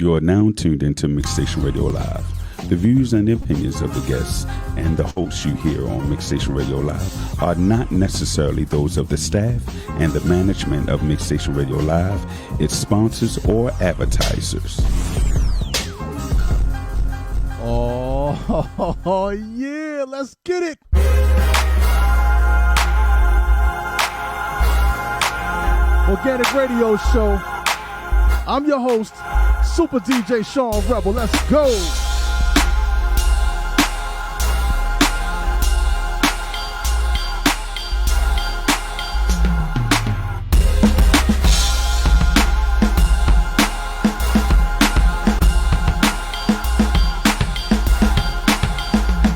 You are now tuned into Mixstation Radio Live. The views and opinions of the guests and the hosts you hear on Mixstation Radio Live are not necessarily those of the staff and the management of Mixstation Radio Live, its sponsors, or advertisers. Oh, yeah, let's get it. Organic Radio Show. I'm your host, Super DJ Sean Rebel. Let's go.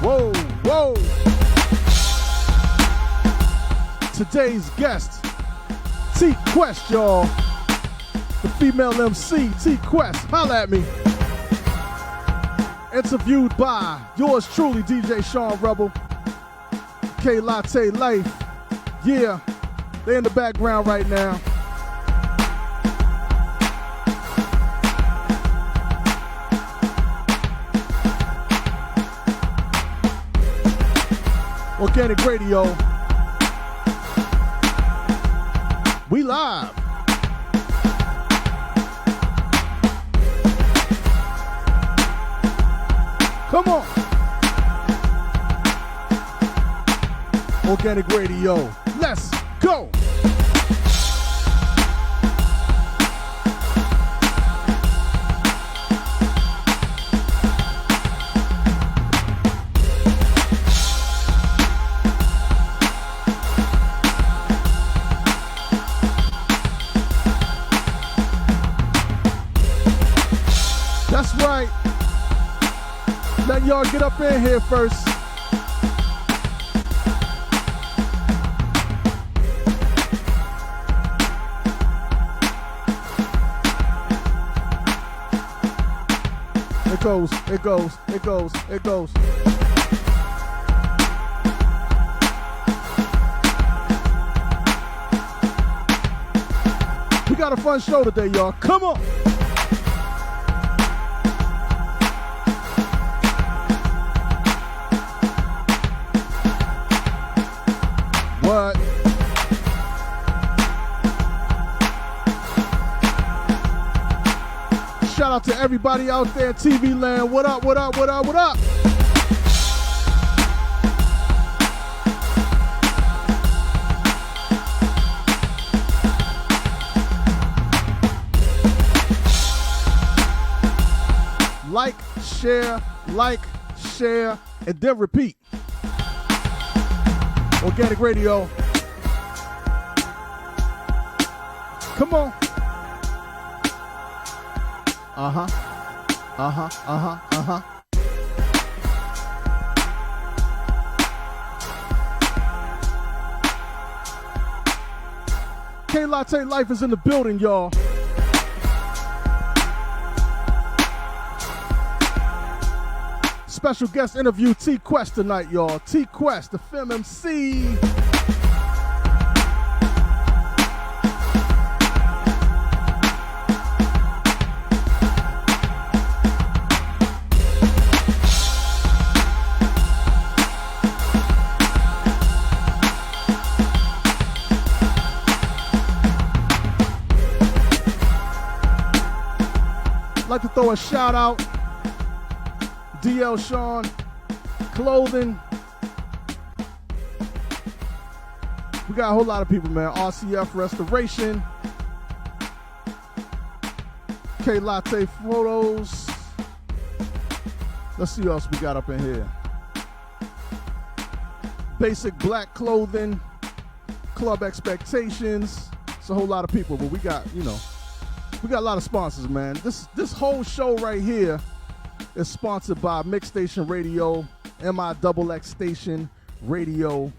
Whoa. Today's guest, T-Quest, y'all. The female MC, T-Quest, holla at me. Interviewed by yours truly, DJ Sean Rebel. K-Latte Life. Yeah, they're in the background right now. Organic Radio. We live. Come on. Organic Radio. Let's go. That's right. Let y'all get up in here first. It goes. We got a fun show today, y'all. Come on. What? Shout out to everybody out there in TV land. What up? Like, share, and then repeat. Organic Radio. Come on. Uh-huh. K-Latte Life is in the building, y'all. Special guest interview, T-Quest tonight, y'all. T-Quest, the Femme MC. Like to throw a shout out, DL Sean Clothing. We got a whole lot of people, man. RCF Restoration, K-Latte Photos. Let's see what else we got up in here. Basic Black Clothing, Club Expectations. It's a whole lot of people, but we got a lot of sponsors, man. This whole show right here is sponsored by Mixstation Radio, MIXX Station Radio.com.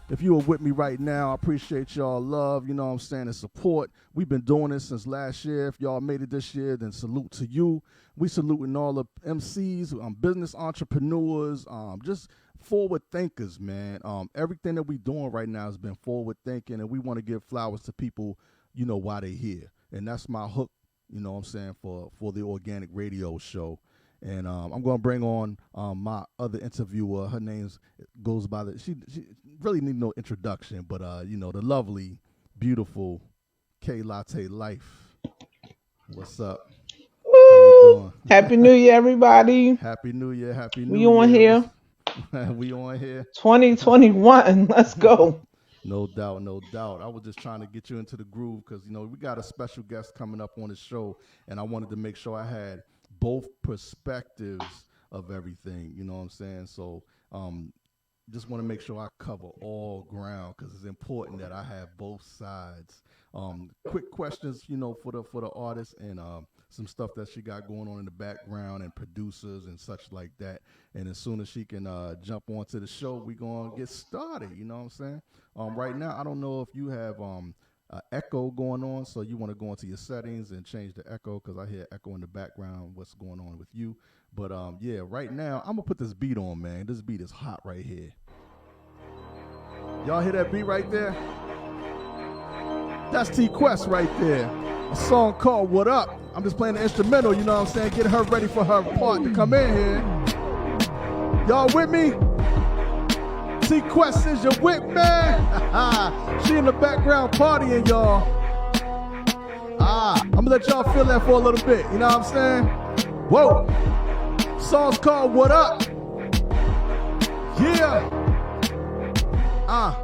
If you are with me right now, I appreciate y'all love, you know what I'm saying, and support. We've been doing this since last year. If y'all made it this year, then salute to you. We saluting all the MCs, business entrepreneurs, just forward thinkers, man. Everything that we doing right now has been forward thinking, and we want to give flowers to people, you know, while they here. And that's my hook you know what I'm saying, for the organic radio show. And I'm going to bring on my other interviewer. Her name goes by she really need no introduction, but you know, the lovely, beautiful K Latte Life. What's up? Woo! How you doing? Happy New Year, everybody. Happy New Year. Happy New We Year. on here. We on here. 2021. Let's go. No doubt, no doubt. I was just trying to get you into the groove because, you know, we got a special guest coming up on the show, and I wanted to make sure I had both perspectives of everything, you know what I'm saying? So just want to make sure I cover all ground because it's important that I have both sides. Quick questions, you know, for the artist, and some stuff that she got going on in the background, and producers and such like that. And as soon as she can jump onto the show, we gonna get started. You know what I'm saying? Right now, I don't know if you have echo going on, so you want to go into your settings and change the echo because I hear echo in the background. What's going on with you? But yeah, right now I'm gonna put this beat on, man. This beat is hot right here. Y'all hear that beat right there? That's T Quest right there. A song called "What Up." I'm just playing the instrumental, you know what I'm saying? Getting her ready for her part to come in here. Y'all with me? T Quest is your whip, man. She in the background partying, y'all. I'm gonna let y'all feel that for a little bit, you know what I'm saying? Whoa. Song's called "What Up." Yeah. All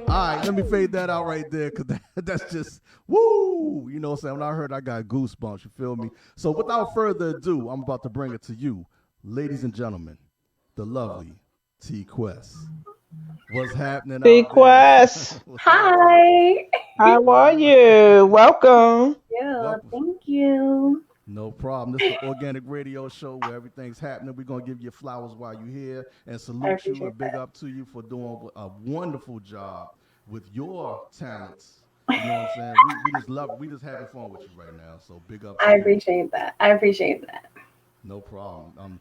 right, let me fade that out right there because that's just, woo! You know what I'm saying? When I heard, I got goosebumps, you feel me? So without further ado, I'm about to bring it to you, ladies and gentlemen, the lovely T Quest. What's happening T Quest. Hi. How are you? Welcome. Yeah, thank you. No problem. This is the Organic Radio Show where everything's happening. We're going to give you flowers while you're here and salute you and big up to you for doing a wonderful job with your talents. You know what I'm saying? We just love it. We just having fun with you right now. So big up to you. I appreciate that. No problem.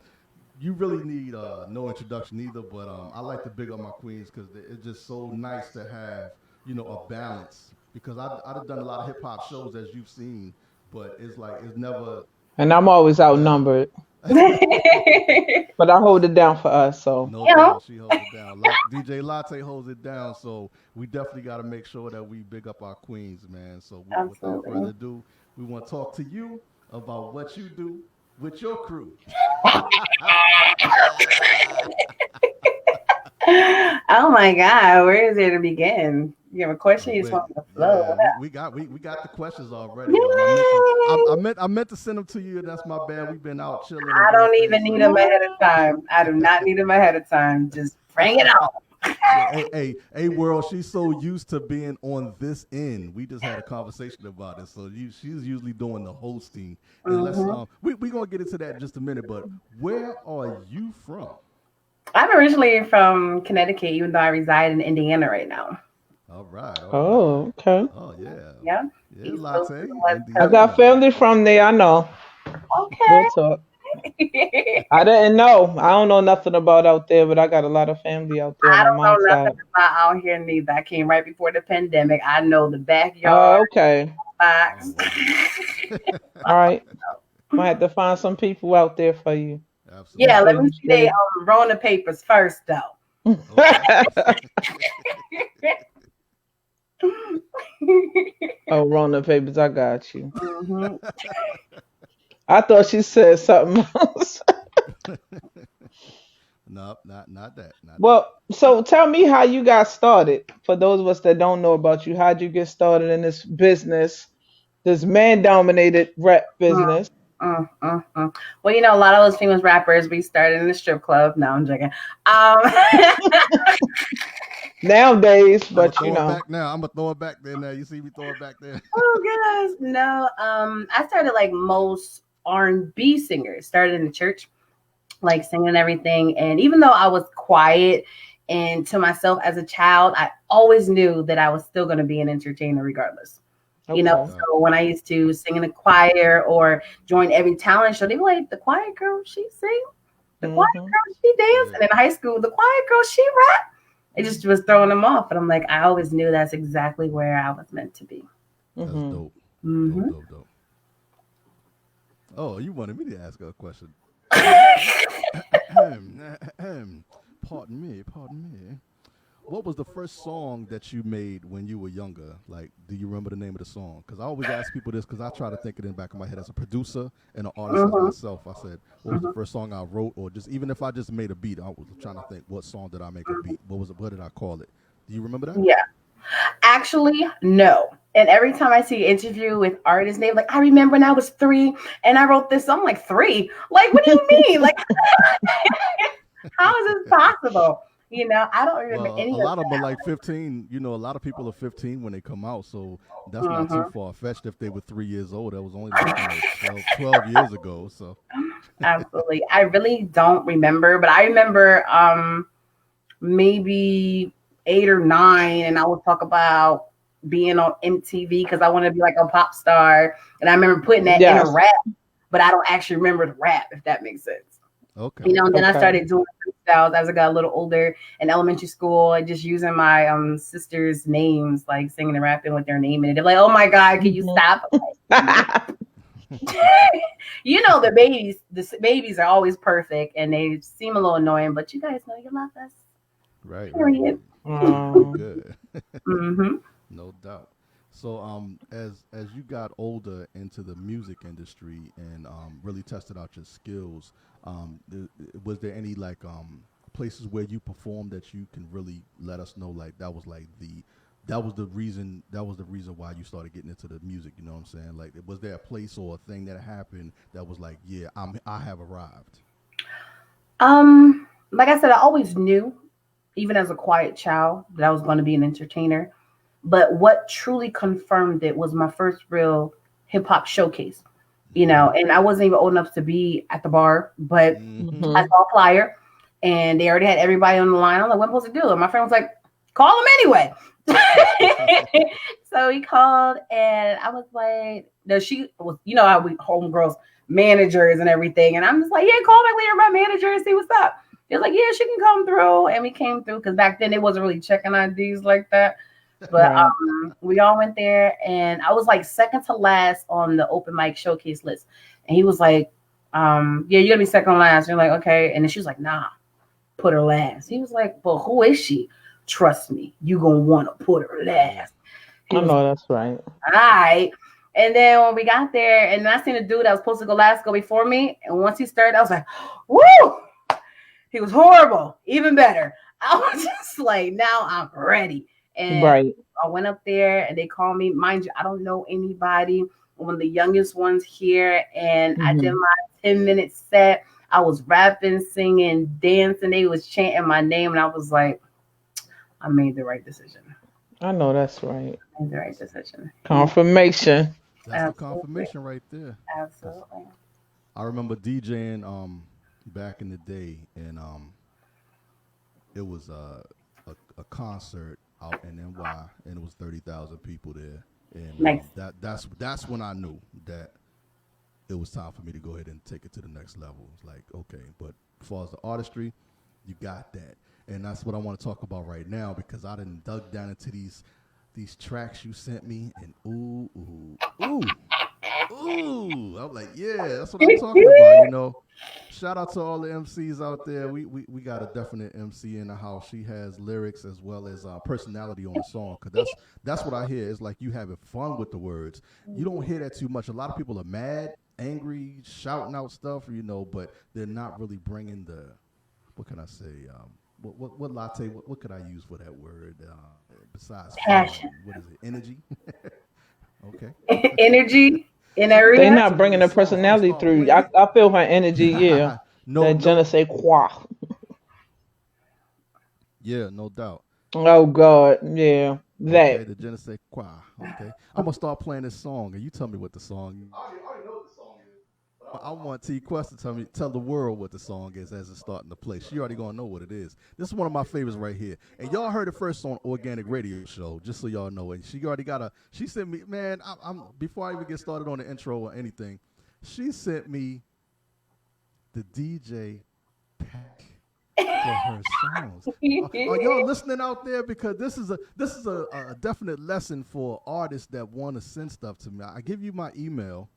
You really need no introduction either, but I like to big up my queens because it's just so nice to have, you know, a balance. Because I've done a lot of hip hop shows, as you've seen, but it's like it's never. And I'm always outnumbered. But I hold it down for us, so. No doubt, she holds it down. Like DJ Latte holds it down, so we definitely got to make sure that we big up our queens, man. So without further ado, we want to talk to you about what you do with your crew. Oh my God, where is there to begin? You have a question? You just want to flow? Yeah, we got the questions already. I meant to send them to you. That's my bad. We've been out chilling. I don't even need them ahead of time. I do not need them ahead of time. Just bring it on. Hey, world, she's so used to being on this end. We just had a conversation about it. So she's usually doing the hosting. And let's we're gonna get into that in just a minute. But where are you from? I'm originally from Connecticut, even though I reside in Indiana right now. All right. Oh, okay. Oh yeah. Yeah. Latte. I got family from there. I know. Okay. We'll talk. I didn't know. I don't know nothing about out there, but I got a lot of family out there. I don't know nothing about out here neither. I came right before the pandemic. I know the backyard. Oh, okay. Box. All right. Might have to find some people out there for you. Absolutely. Yeah, let me see they Rona papers first, though. Oh, Rona papers, I got you. Mm-hmm. I thought she said something else. No, not that. Well, so tell me how you got started. For those of us that don't know about you, how'd you get started in this business, this man-dominated rap business? Well, you know, a lot of those famous rappers, we started in the strip club. No, I'm joking. Nowadays, but you know. I'm gonna throw it back there now. You see me throw it back there. Oh, goodness. No, I started like most R&B singers, started in the church, like singing and everything. And even though I was quiet and to myself as a child, I always knew that I was still going to be an entertainer regardless. Okay. You know, so when I used to sing in a choir or join every talent show, they were like, the quiet girl, she sing. The quiet girl, she dance. And in high school, the quiet girl, she rap. It just was throwing them off. And I'm like, I always knew that's exactly where I was meant to be. That's dope. Mm-hmm. Dope. Oh, you wanted me to ask her a question. Pardon me. What was the first song that you made when you were younger? Like, do you remember the name of the song? Because I always ask people this because I try to think it in the back of my head as a producer and an artist as myself. I said, what was the first song I wrote? Or just even if I just made a beat, I was trying to think, what song did I make a beat? What was it? What did I call it? Do you remember that? Yeah. Actually, no. And every time I see an interview with artists, they're like, I remember when I was 3 and I wrote this song. I'm like, 3? Like, what do you mean? Like, how is this possible? You know, I don't remember any of a lot of that. them are like 15. You know, a lot of people are 15 when they come out, so that's not too far fetched. If they were 3 years old, that was only like 12 years ago. So Absolutely, I really don't remember, but I remember maybe 8 or 9, and I would talk about being on MTV because I wanted to be like a pop star, and I remember putting that in a rap, but I don't actually remember the rap, if that makes sense. okay. You know, and then I started doing freestyles as I got a little older in elementary school, and just using my sister's names, like singing and rapping with their name in it. They're like, "Oh my God, can you stop?" You know, the babies are always perfect, and they seem a little annoying, but you guys know you love us. Right. Period. Good. Mm-hmm. No doubt. So, as you got older into the music industry and really tested out your skills, was there any like places where you performed that you can really let us know like that was the reason why you started getting into the music? You know what I'm saying? Like, was there a place or a thing that happened that was like, yeah, I have arrived? Like I said, I always knew, even as a quiet child, that I was going to be an entertainer. But what truly confirmed it was my first real hip hop showcase, you know, and I wasn't even old enough to be at the bar, but I saw a flyer and they already had everybody on the line. I'm like, what am I supposed to do? And my friend was like, call him anyway. So he called and I was like, no, she was, you know, how we homegirls, managers and everything. And I'm just like, yeah, call back later, my manager, and see what's up. He was like, yeah, she can come through. And we came through because back then they wasn't really checking IDs like that. But we all went there, and I was like second to last on the open mic showcase list. And he was like, yeah, you're gonna be second to last. And you're like, okay. And then she was like, nah, put her last. He was like, well, who is she? Trust me, you gonna want to put her last. I know that's right. All right. And then when we got there, and then I seen a dude that was supposed to go last go before me. And once he started, I was like, woo! He was horrible. Even better. I was just like, now I'm ready. And I went up there and they called me. Mind you, I don't know anybody. One of the youngest ones here. And I did my 10-minute set. I was rapping, singing, dancing. They was chanting my name. And I was like, I made the right decision. I know that's right. I made the right decision. Confirmation. That's the confirmation right there. Absolutely. I remember DJing back in the day, and it was a concert out in NY, and it was 30,000 people there, and nice. That's when I knew that it was time for me to go ahead and take it to the next level. It's like, okay, but as far as the artistry, you got that, and that's what I want to talk about right now because I done dug down into these tracks you sent me, and ooh, I'm like, yeah, that's what I'm talking about, you know. Shout out to all the MCs out there. We got a definite MC in the house. She has lyrics as well as personality on the song. Cause that's what I hear. It's like you having fun with the words. You don't hear that too much. A lot of people are mad, angry, shouting out stuff, you know, but they're not really bringing the, what can I say? What latte? What could I use for that word? Besides passion. What is it? Energy. Okay. Energy. They're not bringing their personality through. I feel her energy, yeah. That je ne sais quoi. Yeah, no doubt. Oh, God, yeah. That. Okay, the je ne sais quoi. Okay. I'm going to start playing this song, and you tell me what the song is. I already know what the song is. I want T Quest to tell the world what the song is as it's starting to play. She already going to know what it is. This is one of my favorites right here. And y'all heard it first on Organic Radio Show, just so y'all know. And she already she sent me, man, I'm before I even get started on the intro or anything, she sent me the DJ pack for her songs. Are y'all listening out there? Because this is a definite lesson for artists that want to send stuff to me. I give you my email.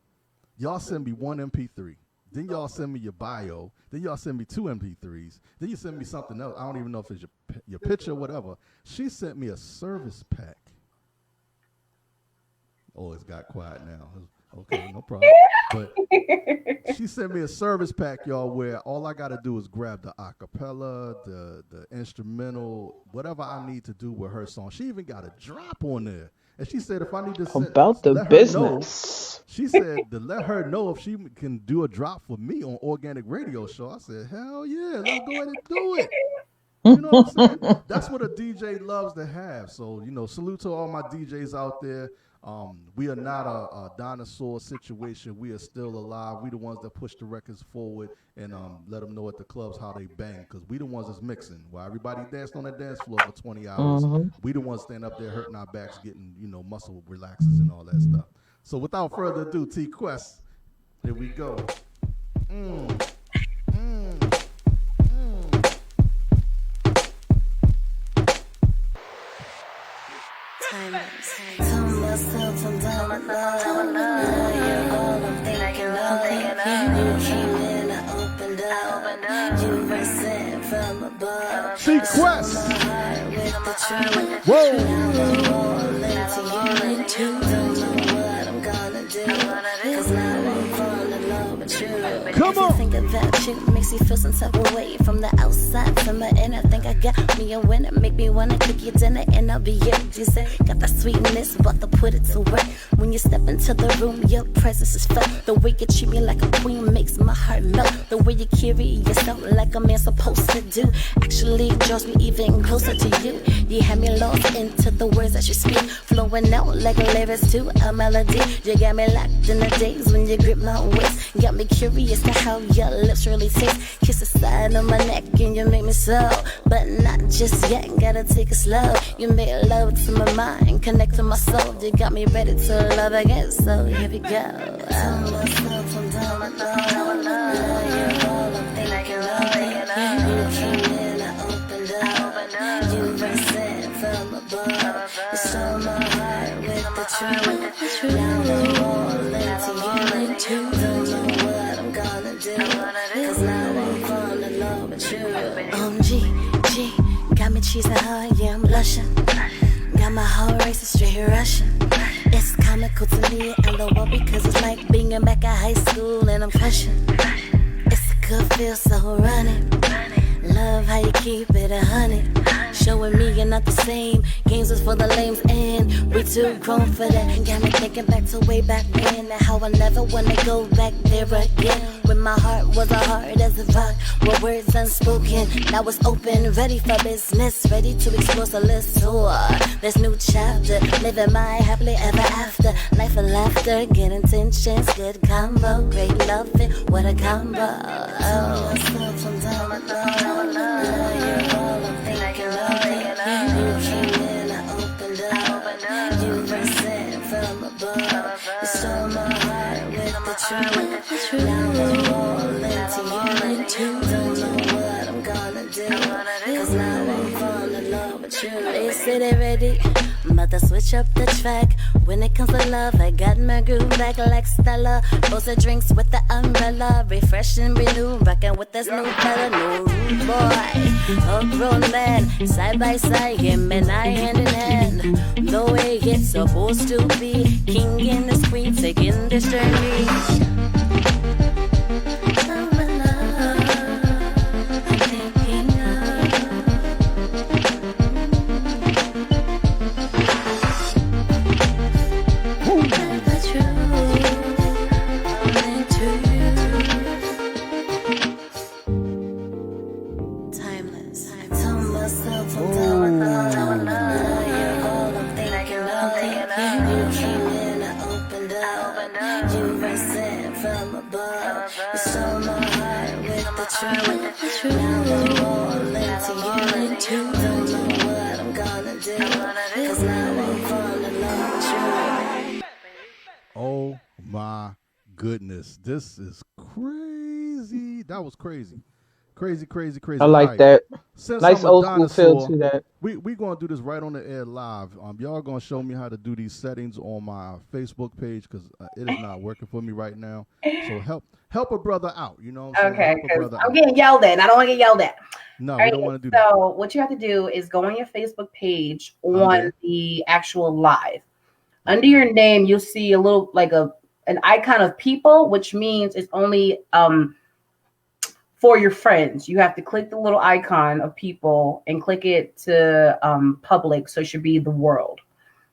Y'all send me one MP3. Then y'all send me your bio. Then y'all send me 2 MP3s. Then you send me something else. I don't even know if it's your picture or whatever. She sent me a service pack. Oh, it's got quiet now. Okay, no problem. But she sent me a service pack, y'all, where all I got to do is grab the acapella, the instrumental, whatever I need to do with her song. She even got a drop on there. And she said if I need to About the let business. her know, she said to let her know if she can do a drop for me on Organic Radio Show. I said, hell yeah, let's go ahead and do it. You know what I'm saying? That's what a DJ loves to have. So, salute to all my DJs out there. We are not a dinosaur situation. We are still alive. We the ones that push the records forward and let them know at the clubs how they bang, because we the ones that's mixing. While everybody danced on the dance floor for 20 hours, we the ones stand up there hurting our backs, getting, muscle relaxers and all that stuff. So without further ado, T Quest, here we go. Sequest. Come on. Think about you makes you feel some type of way from the outside to my inner. Think I got me a winner, make me wanna cook your dinner and I'll be your dessert. Got that sweetness, about to put it to work. When you step into the room, your presence is felt. The way you treat me like a queen makes my heart melt. The way you carry yourself like a man supposed to do actually draws me even closer to you. You have me lost into the words that you speak, flowing out like lyrics to a melody. You got me locked in the days when you grip my waist. Got me curious to how your lips really taste. Kiss the side of my neck and you make me so, but not just yet. Gotta take it slow. You make love to my mind, connect to my soul. You got me ready to love again. So here we go. Myself from down my thought. You're all I'm thinking of. You came in, I opened up. You were sent from above. You stole my heart with the truth. Now I'm all into you. Don't know what I'm gonna do, 'cause now I'm falling in love with you. G, got me cheesing hard, yeah, I'm blushing. Got my whole race straight Russian. It's comical to me and the world, because it's like being back at high school and I'm crushing. It's a good feel, so running. Love how you keep it 100. Showing me you're not the same. Games was for the lames and we too grown for that. Got me thinking back to way back then, and how I never wanna go back there again. When my heart was hard as a rock, with words unspoken. Now it's open, ready for business, ready to explore the list tour. This new chapter, living my happily ever after. Life of laughter, good intentions, good combo, great loving, what a combo. Oh, from down my thought. You're all I'm thinking of. You came in, I opened up. You were sent from above. You stole my heart with the truth. Now I'm all into you. Don't know what I'm gonna do, 'cause now I'm falling in love with you. They say they're ready, but to switch up the track. When it comes to love, I got my groove back like Stella. Both the drinks with the umbrella, refresh and renew, rockin' with this new fella, no rude boy, a grown man, side by side, him and I hand in hand. The way it's supposed to be, king and the queen taking this journey. Oh my goodness, this is crazy. That was crazy. Crazy. I like that. Since Nice I'm a old school feel dinosaur, to that. we gonna do this right on the air live. Y'all gonna show me how to do these settings on my Facebook page because it is not working for me right now. So help a brother out. You know what I'm saying? Okay, Help a because brother I'm out. getting yelled at, and I don't want to get yelled at. No, All we right, don't want to do that. so what you have to do is go on your Facebook page on there. the actual live. Under your name, you'll see a little like an icon of people, which means it's only for your friends. You have to click the little icon of people and click it to public, so it should be the world.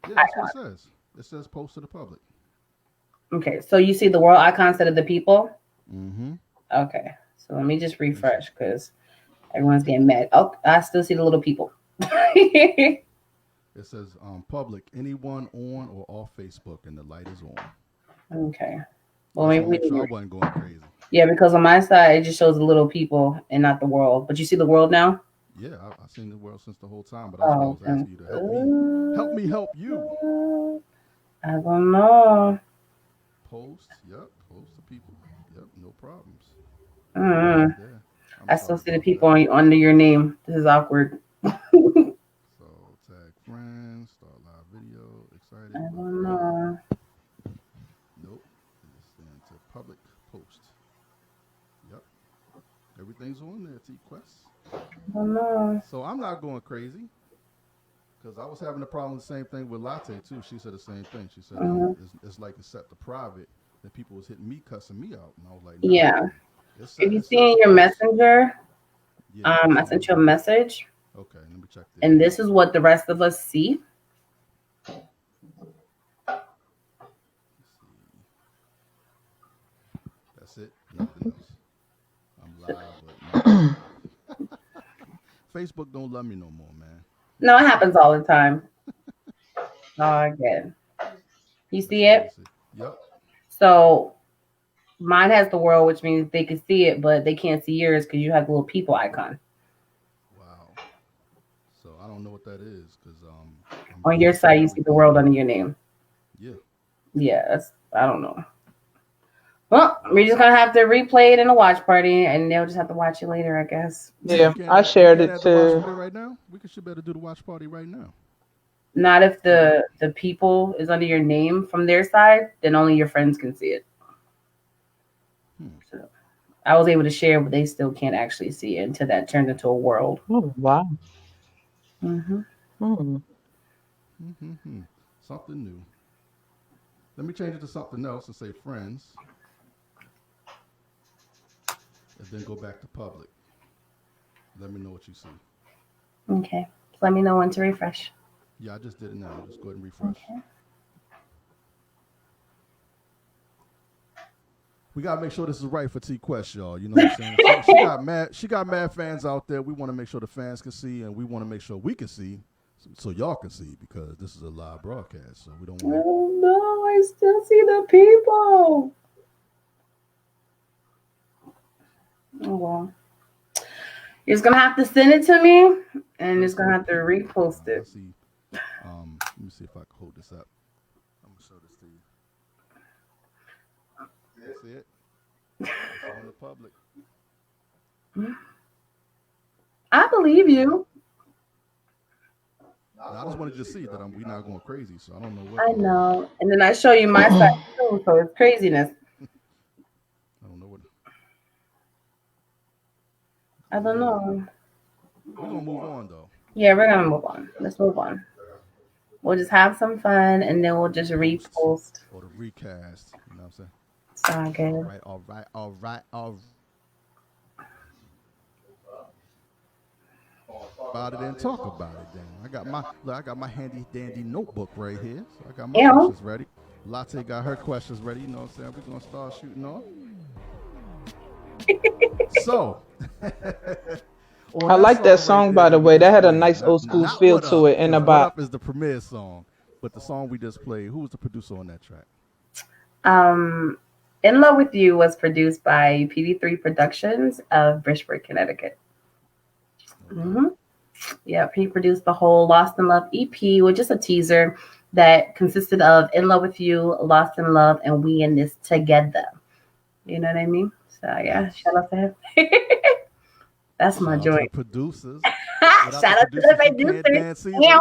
Yeah, that's what it says. It says post to the public. Okay, so you see the world icon instead of the people? Mm-hmm. Okay, so let me just refresh because everyone's getting mad. Oh, I still see the little people. It says public, anyone on or off Facebook, and the light is on. Okay. Well, maybe sure I wasn't going crazy. Yeah, because on my side it just shows the little people and not the world. But you see the world now? Yeah, I've seen the world since the whole time, but I was asking you to help me help you. I don't know. Post to people. Yep, no problems. Mm-hmm. Yeah, I still see the people under your name. This is awkward. So tag friends, start live video, excited. I don't know. Nope. Stand to public post. Yep. Everything's on there, T-Quest. I don't know. So I'm not going crazy. Because I was having a problem, the same thing with Latte, too. She said the same thing. She said, it's like it's set to private, and people was hitting me, cussing me out. And I was like, no, yeah. If you see in your messenger, I sent you a message. Okay, let me check this. And this is what the rest of us see. That's it. Nothing else. I'm live, but Facebook don't love me no more, man. No, it happens all the time. Oh, again. You see it? Yep. So mine has the world, which means they can see it, but they can't see yours because you have the little people icon. Wow. So I don't know what that is because on your side you see the world under your name. Yeah. Yeah, I don't know. Well, we're just gonna have to replay it in a watch party, and they'll just have to watch it later, I guess. Yeah, I shared it too. Right now, we should better do the watch party right now. Not if the people is under your name from their side, then only your friends can see it. So I was able to share, but they still can't actually see it until that turned into a world. Oh wow. Mm-hmm. Something new. Let me change it to something else and say friends. And then go back to public. Let me know what you see. Okay. Let me know when to refresh. Yeah, I just did it now. Just go ahead and refresh. Okay. We gotta make sure this is right for T-Quest, y'all. You know what I'm saying? She got mad fans out there. We want to make sure the fans can see, and we want to make sure we can see, so y'all can see, because this is a live broadcast. So we don't want. Oh no! I still see the people. Oh well. You're just gonna have to send it to me, and just gonna have to repost it. Let's see. Let me see if I can hold this up. I'm gonna show this to you. That's it. It's on the public. I believe you. Now, I just wanted you to see that we're not going crazy, so I don't know what. I know, and then I show you my side too, so it's craziness. I don't know what. I don't know. We're gonna move on though. Yeah, we're gonna move on. Let's move on. We'll just have some fun, and then we'll just repost. Or the recast. You know what I'm saying? It's all good. All right. About it and talk about it then. I got my handy dandy notebook right here. So I got my questions ready. Latte got her questions ready. You know what I'm saying? We're gonna start shooting off. So I like that song, by the way. That had a nice old school feel to it. And What Up is the premiere song, but the song we just played, who was the producer on that track? In Love With You was produced by PD3 Productions of Bridgeport, Connecticut. Mm-hmm. Yeah, he produced the whole Lost in Love EP, which is a teaser that consisted of In Love With You, Lost in Love, and We In This Together. You know what I mean? So yeah, shout out to him. That's my Shout out to the joint. producers. Shout out to the producers. Yeah.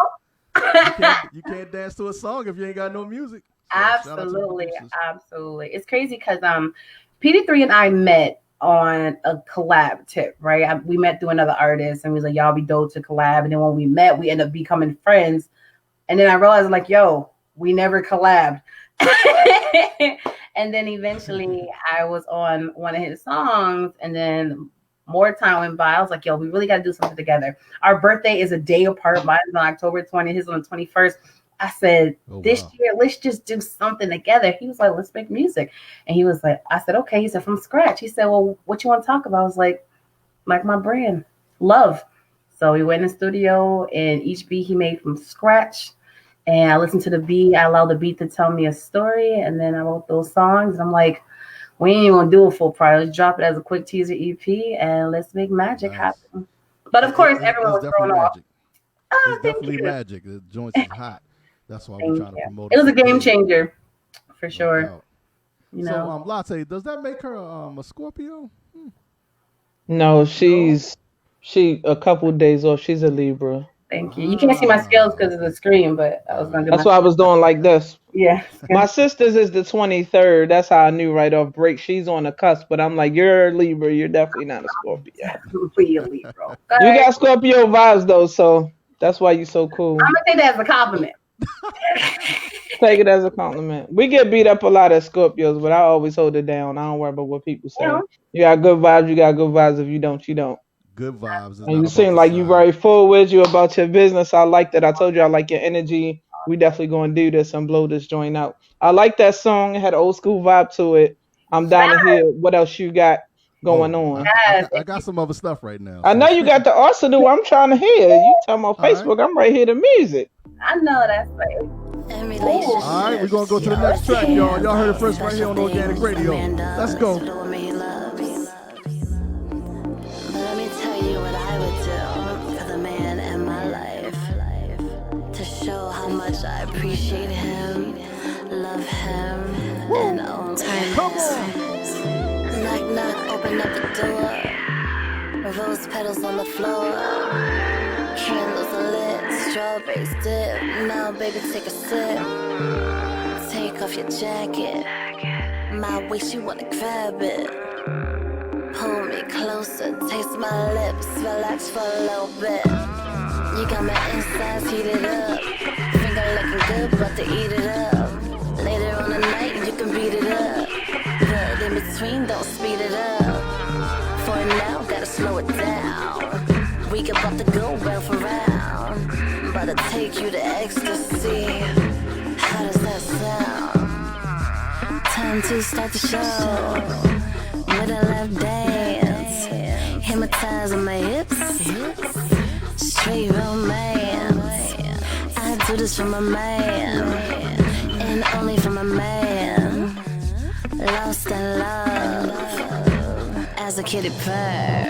You can't dance to a song if you ain't got no music. So Absolutely. It's crazy because PD3 and I met on a collab tip, right? We met through another artist and we was like, y'all be dope to collab. And then when we met, we ended up becoming friends. And then I realized, like, yo, we never collabed. And then eventually I was on one of his songs, and then more time went by. I was like, yo, we really got to do something together. Our birthday is a day apart. Mine is on October 20th, his on the 21st. I said, this year, let's just do something together. He was like, let's make music. And he was like, I said, okay. He said, from scratch. He said, well, what you want to talk about? I was like my brand, love. So we went in the studio, and each beat he made from scratch. And I listened to the beat. I allowed the beat to tell me a story. And then I wrote those songs. And I'm like, we ain't even going to do a full project. Let's drop it as a quick teaser EP, and let's make magic happen. But of course, everyone was thrown off. It's definitely magic. The joints is hot. That's why we're trying to promote it. It was a game changer, for sure. You know. So, Latte, does that make her a Scorpio? No, she a couple of days off. She's a Libra. Thank you. You can't see my scales because of the screen, but I was gonna do. That's why I was doing like this. Yeah. My sister's is the 23rd. That's how I knew right off break. She's on the cusp, but I'm like, you're a Libra. You're definitely not a Scorpio. Definitely a Libra. You got Scorpio vibes though, so that's why you're so cool. I'm gonna take that as a compliment. Take it as a compliment. We get beat up a lot as Scorpios, but I always hold it down. I don't worry about what people say. Yeah. You got good vibes. You got good vibes. If you don't, you don't. Good vibes. And you seem like you very forward. You about your business. I like that. I told you I like your energy. We definitely going to do this and blow this joint out. I like that song. It had an old school vibe to it. I'm down to hear what else you got going on. I got some other stuff right now. I know you got the arsenal. I'm trying to hear. You talking about Facebook. I'm right here to music. I know that's right. All right, we're going to go to the next track, y'all. Y'all heard it first right here on Organic Radio. Let's go. I appreciate him, love him, and own timeless. Knock, knock, open up the door. Rose petals on the floor. Candles are lit, strawberries dip. Now, baby, take a sip. Take off your jacket. My waist, you wanna grab it. Pull me closer, taste my lips. Relax for a little bit. You got my insides heated up. Looking good, about to eat it up. Later on the night, you can beat it up. But in between, don't speed it up. For now, gotta slow it down. We about to go round for round. About to take you to ecstasy. How does that sound? Time to start the show. With a left dance. Hypnotizing my hips. Straight romance. I do this for my man, and only for my man. Lost in love, as a kitty purr.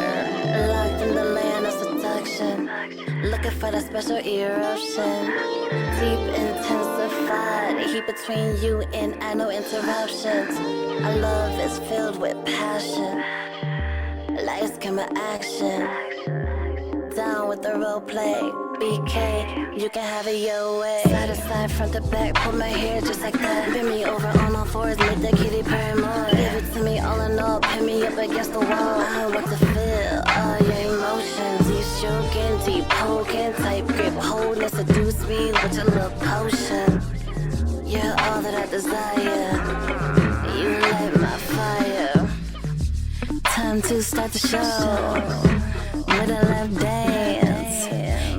Locked in the land of seduction, looking for that special eruption. Deep, intensified, heat between you and I, no interruptions. Our love is filled with passion, lights, camera, action. Down with the role play. BK, you can have it your way. Side to side, front to back, pull my hair just like that. Bend me over on all fours, make that kitty purr more. Give it to me all in all, pin me up against the wall. I want to feel all your emotions. Deep stroking, deep poking, tight grip, holding, seduce me with your little potion. You're all that I desire. You light my fire. Time to start the show. With a left dance,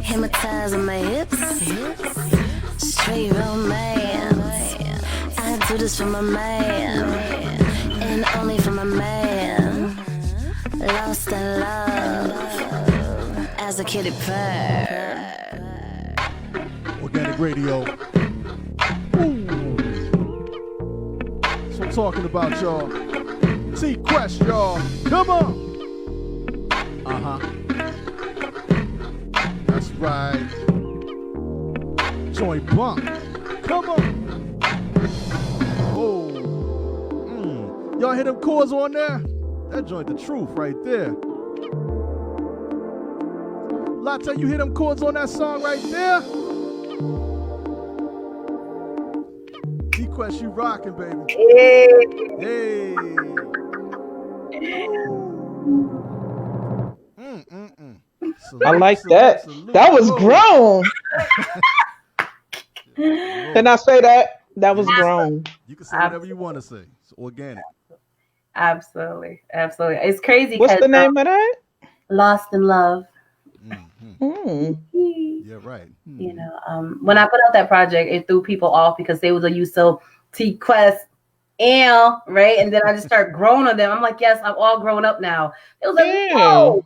hypnotizing my hips, straight romance. I do this for my man, and only for my man. Lost in love, as a kitty purr. Organic Radio. Ooh. So I'm talking about, y'all. T-Quest, y'all. Come on. That's right. Joint bump. Come on. Oh. Y'all hear them chords on there? That joint the truth right there. Latte, you hear them chords on that song right there? T-Quest, you rocking, baby. Hey. Salute, I like salute, that. salute. That was Whoa. grown. Can I say that? That was grown. You can say whatever you want to say. It's organic. Absolutely. It's crazy. What's the name of that? Lost in Love. Yeah, right. You know, when I put out that project, it threw people off because they was used to T-Quest, right? And then I just started growing on them. I'm like, yes, I'm all grown up now. It was like, whoa,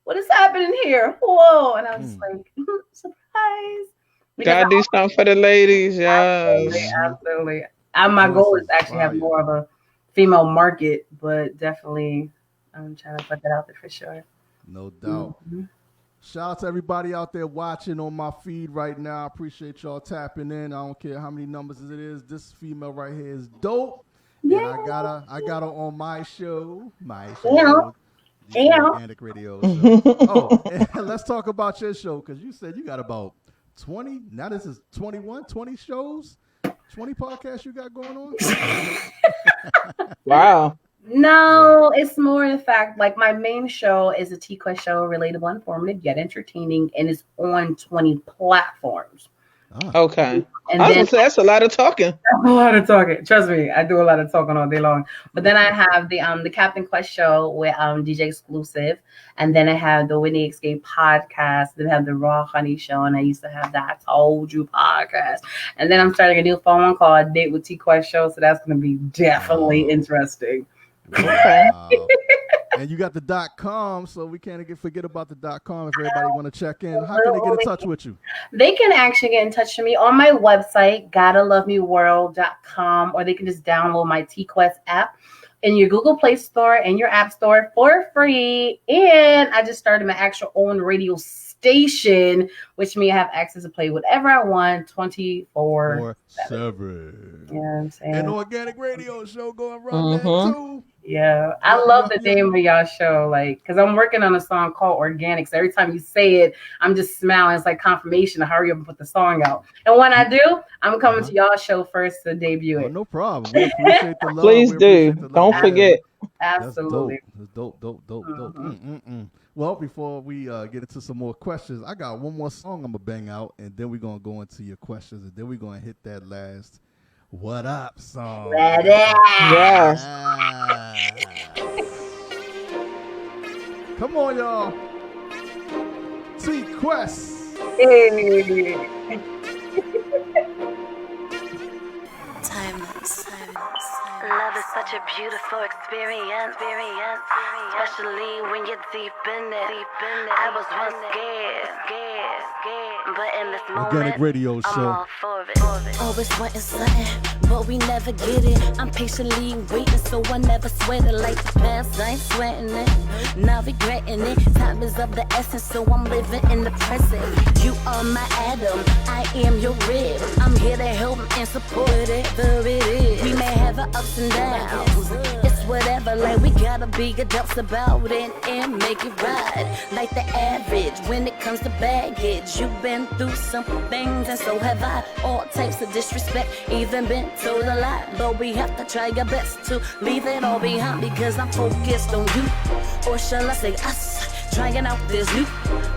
what is happening here? Whoa. And I was just like, surprise. Gotta do something for the ladies, yes. Absolutely. My goal is to actually have more of a female market, but definitely I'm trying to put that out there for sure. No doubt. Shout out to everybody out there watching on my feed right now. I appreciate y'all tapping in. I don't care how many numbers it is. This female right here is dope. Yeah. And I got her on my show. Organic Radio show. And let's talk about your show, because you said you got about 20. Now this is 20 shows, 20 podcasts you got going on. Wow. No, it's more in fact, like my main show is a T-Quest show, relatable, informative, yet entertaining, and it's on 20 platforms. Okay. And I was gonna say that's a lot of talking. A lot of talking. Trust me, I do a lot of talking all day long. But then I have the Captain Quest show with DJ Exclusive, and then I have the Whitney Escape podcast. Then I have the Raw Honey show, and I used to have the I Told You podcast. And then I'm starting a new phone call, Date with T-Quest show, so that's going to be definitely interesting. Wow. And you got the .com, so we can't forget about the .com if everybody want to check in. How can they get in touch with you? They can actually get in touch with me on my website, gottalovemeworld.com, or they can just download my T-Quest app in your Google Play Store and your App Store for free. And I just started my actual own radio station, which means I have access to play whatever I want 24/7. You know what I'm saying? An organic radio show going right there too. Yeah, I love the name of y'all show, like, because I'm working on a song called Organics. Every time you say it, I'm just smiling. It's like confirmation to hurry up and put the song out. And when I do, I'm coming to y'all show first to debut it. No problem. We appreciate the love. Please do. Don't forget. Absolutely. That's dope. Well, before we get into some more questions, I got one more song I'm going to bang out, and then we're going to go into your questions, and then we're going to hit that last What Up song. Yes. Come on, y'all. T-Quest. Timeless. Love is such a beautiful experience, especially when you're deep in it. I was once scared, but in this moment, Organic Radio I'm Show. all for it. Always wanting something, but we never get it. I'm patiently waiting, so I never sweat it. Like the past, I ain't sweating it, not regretting it. Time is of the essence, so I'm living in the present. You are my atom, I am your rib. I'm here to help and support it. There it is. We may have our ups and downs. It's whatever, like we gotta be adults about it and make it right. Like the average when it comes to baggage. You've been through some things and so have I. All types of disrespect, even been told a lot. But we have to try our best to leave it all behind because I'm focused on you. Or shall I say us? Trying out this new,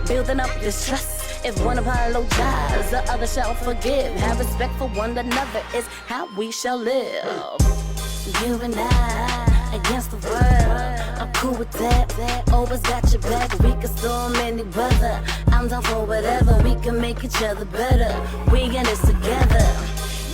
building up this trust. If one apologize, the other shall forgive. Have respect for one another is how we shall live. You and I against the world. I'm cool with that. Always got your back. We can storm any weather. I'm down for whatever. We can make each other better. We in this together.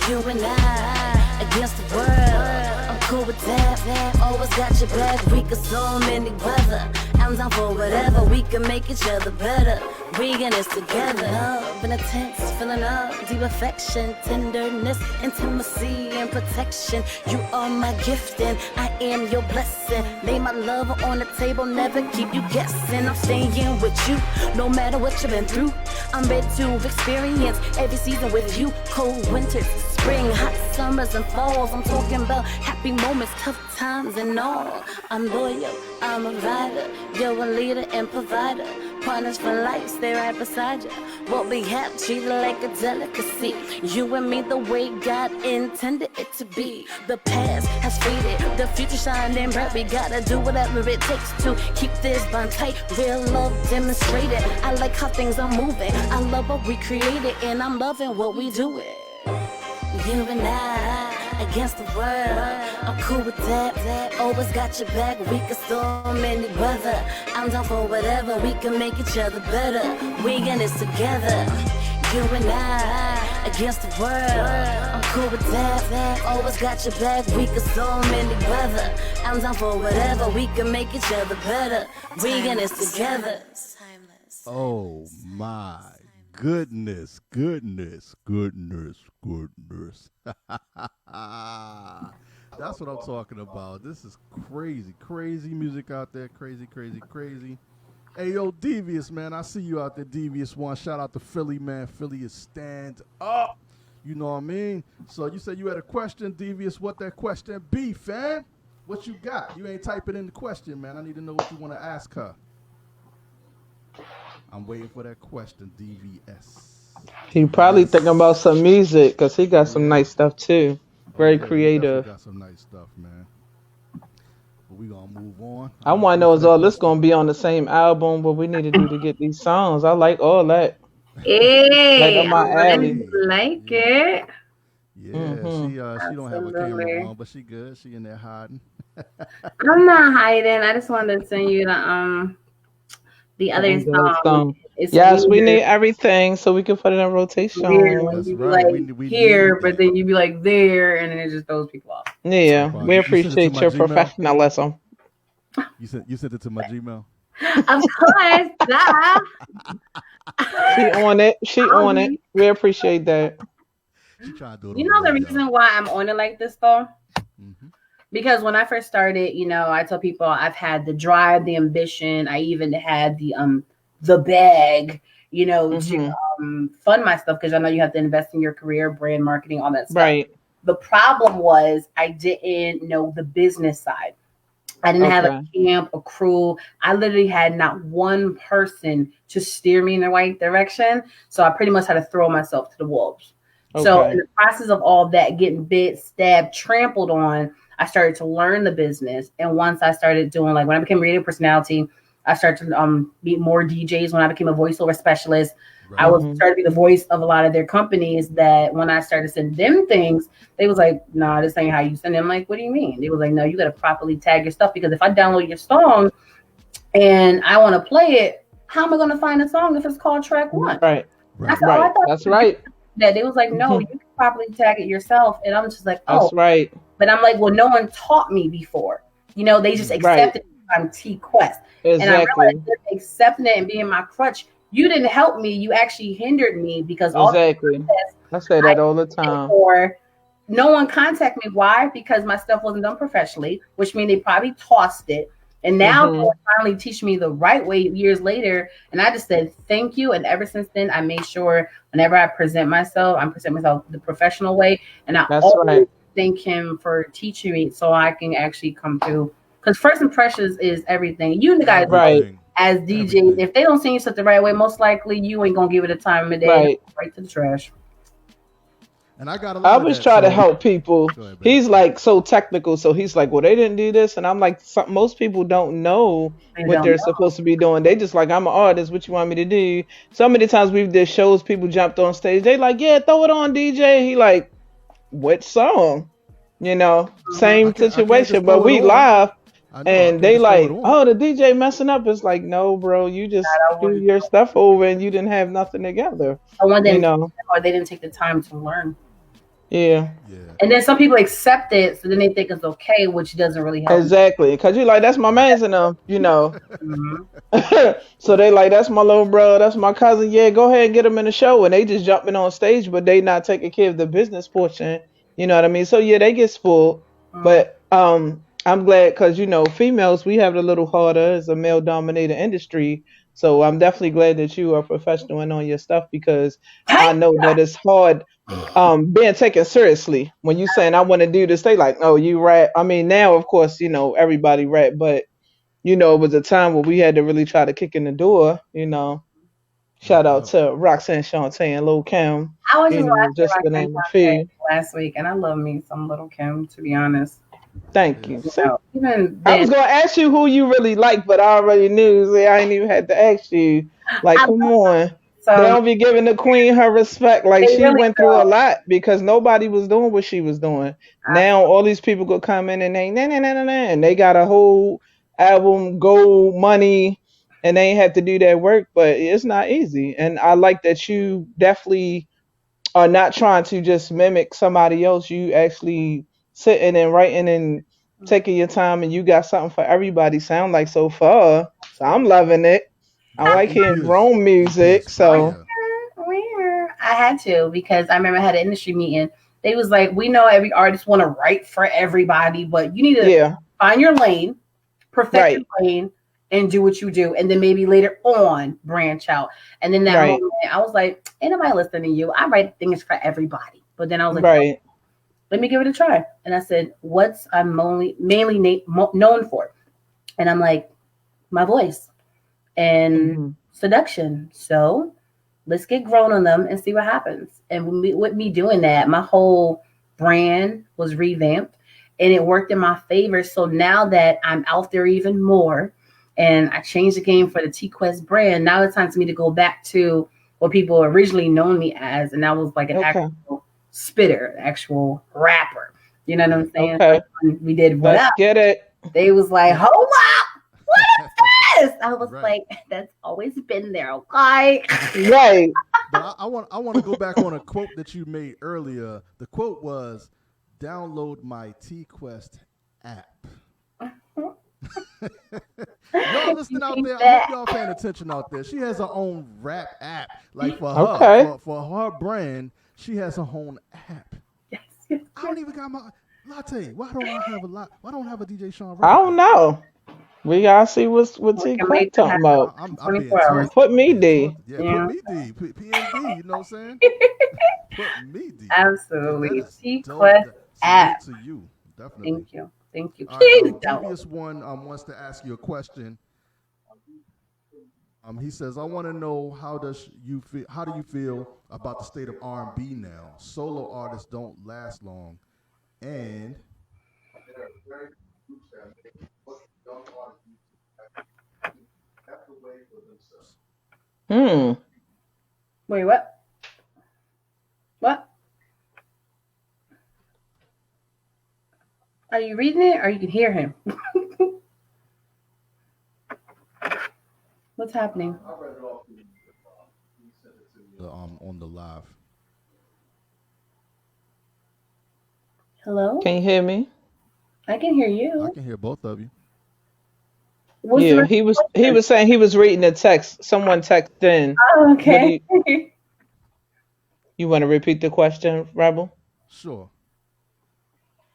You and I against the world. I'm cool with that. Always got your back. We can storm any weather. I'm down for whatever. We can make each other better. We in this together. Love and intense, feeling of deep affection, tenderness, intimacy, and protection. You are my gift and I am your blessing. Lay my love on the table, never keep you guessing. I'm staying with you, no matter what you've been through. I'm ready to experience every season with you. Cold winters, spring, hot summers, and falls. I'm talking about happy moments, tough times, and all. I'm loyal, I'm a rider. You're a leader and provider. partners for life, stay right beside you. What we have, treated like a delicacy. You and me, the way God intended it to be. The past has faded, the future shining bright. We gotta do whatever it takes to keep this bond tight. Real love demonstrated. I like how things are moving. I love what we created, and I'm loving what we do it. You and I against the world. I'm cool with that. Always got your back. We can storm any weather. I'm down for whatever. We can make each other better. We in this together. You and I against the world. I'm cool with that. Always got your back. We can storm any weather. I'm down for whatever. We can make each other better. We in this together. Oh my goodness. That's what I'm talking about. This is crazy music out there. Crazy. Hey, yo, Devious, man. I see you out there, Devious One. Shout out to Philly, man. Philly is stand up. You know what I mean? So you said you had a question, Devious. What that question be, fam? What you got? You ain't typing in the question, man. I need to know what you want to ask her. I'm waiting for that question, DVS. He probably thinking about some music because he got some nice stuff too. Very creative. Got some nice stuff, man. But we gonna move on. I want to know is all this gonna be on the same album? What we need to do to get these songs? I like all that. Hey, like my alley. Like it. Yeah, she don't have a camera on, but she good. She in there hiding. I'm not hiding. I just wanted to send you the other song. Yes, we need everything so we can put it in rotation. That's right. We here, but then you be like there, and then it just throws people off. Yeah, we appreciate your professionalism. You sent it to my Gmail. Of course, duh. She on it. We appreciate that. She trying to do it. You know the reason why I'm on it like this though? Mm-hmm. Because when I first started, I tell people I've had the drive, the ambition. I even had the bag, to fund my stuff because I know you have to invest in your career, brand marketing, all that stuff. Right. The problem was I didn't know the business side. I didn't have a camp, a crew. I literally had not one person to steer me in the right direction. So I pretty much had to throw myself to the wolves. Okay. So in the process of all that, getting bit, stabbed, trampled on, I started to learn the business. And once I started doing, when I became a radio personality, I started to meet more DJs. When I became a voiceover specialist, right. I was started to be the voice of a lot of their companies that when I started to send them things, they was like, nah, this ain't how you send it. I'm like, what do you mean? They was like, no, you got to properly tag your stuff because if I download your song and I want to play it, how am I going to find a song if it's called track one? Right. That's right. That's right. That they was like, no, you can properly tag it yourself. And I'm just like, oh. That's right. But I'm like, well, no one taught me before. They just accepted I'm T-Quest. Exactly. And I realized that accepting it and being my crutch, you didn't help me. You actually hindered me because all I say that all the time. Or no one contacted me. Why? Because my stuff wasn't done professionally, which means they probably tossed it. And now they finally teach me the right way years later. And I just said, thank you. And ever since then, I made sure whenever I present myself, I present myself the professional way. And I always thank him for teaching me so I can actually come through. Because first impressions is everything. You guys, as DJs, if they don't see you stuff the right way, most likely you ain't gonna give it a time of day. Right to the trash. And I always try to help people. Ahead, he's like so technical, so he's like, well, they didn't do this, and I'm like, most people don't know what they're supposed to be doing. They just like, I'm an artist. What you want me to do? So many times we've did shows, people jumped on stage. They like, yeah, throw it on, DJ. He like, what song? Same situation, but we live. And they like, oh, the DJ messing up. It's like, no, bro, you just do your stuff over and you didn't have nothing together. Or they didn't take the time to learn. Yeah. And then some people accept it, so then they think it's okay, which doesn't really help. Exactly, because you're like, that's my man's in them, So they like, that's my little bro, that's my cousin. Yeah, go ahead and get them in the show. And they just jumping on stage, but they not taking care of the business portion. You know what I mean? So yeah, they get spoiled. But I'm glad because, females, we have it a little harder. It's a male-dominated industry. So I'm definitely glad that you are professional and on your stuff because I know that it's hard being taken seriously. When you saying, I want to do this, they like, oh, you rap. I mean, now, of course, everybody rap. But, it was a time where we had to really try to kick in the door. Shout out Yep. to Roxanne Shante and Lil Kim. I was just watching Just to Roxanne name a Shante few. last week, and I love me some Little Kim, to be honest. Thank you. Yeah. See, Even I then, was gonna ask you who you really like, but I already knew. See, I ain't even had to ask you. Like, I come on. They so don't be giving the queen her respect. Like they she really went through a don't. lot because nobody was doing what she was doing. Now all these people could come in and they na na na na na, and they got a whole album, gold money, and they ain't have to do that work. But it's not easy. And I like that you definitely are not trying to just mimic somebody else. You actually sitting and writing and taking your time, and you got something for everybody. Sound like so far, so I'm loving it. I Yeah, like that hearing grown EP is music. So fire. Where I had to, because I remember I had an industry meeting. They was like, we know every artist want to write for everybody, but you need to yeah, find your lane, perfect your right, lane, and do what you do, and then maybe later on branch out. And then that right, moment, I was like, ain't nobody listening to you. I write things for everybody. But then I was like, well, right. let me give it a try. And I said, what's I'm mainly known for? And I'm like, my voice and Hmm. seduction. So let's get grown on them and see what happens. And with me doing that, my whole brand was revamped and it worked in my favor. So now that I'm out there even more and I changed the game for the T-Quest brand, now it's time for me to go back to what people originally known me as. And that was like an Okay, actual spitter, actual rapper. You know what I'm saying? okay. Like when we did What Let's Up, get it. they was like, hold up, what is this? I was Right. like, that's always been there, okay? Right. But I want to go back on a quote that you made earlier. The quote was, "Download my T-Quest app." Y'all listening out there? I hope y'all paying attention out there. She has her own rap app, like for her, Okay. for her brand. She has her own app. Yes, yes. I don't even got my latte. Why don't I have a lot? Why don't I have a DJ Sean I rap don't app? know. We gotta see what We T can Quest make that talking happen about. I'm in being 24 hours. taught. Put I'm me being D. taught. Yeah, Yeah, put me D. PND. You know what I'm saying? Put me D. Because that absolutely. is dope. T-Quest Salute app. to you, definitely. Thank you. Thank you. All right. Please download. Devious one wants to ask you a question. He says, "I want to know how does you feel? How do you feel about the state of R&B now? Solo artists don't last long, and Hmm. Wait, what? What? Are you reading it or you can hear him? What's happening? on the live. Hello? Can you hear me? I can hear I you. can hear both of you. What's the Yeah, rest he of was the he question? was saying he was reading the text. Someone texted in. Oh, What do okay. you want to repeat the question, Rebel? Sure.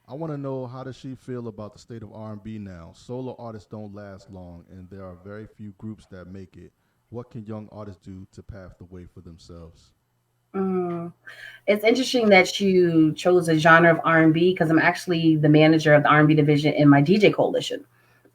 I want to know how does she feel about the state of R&B now? Solo artists don't last long, and there are very few groups that make it. What can young artists do to pave the way for themselves? Mm. It's interesting that you chose a genre of R&B because I'm actually the manager of the R&B division in my DJ coalition.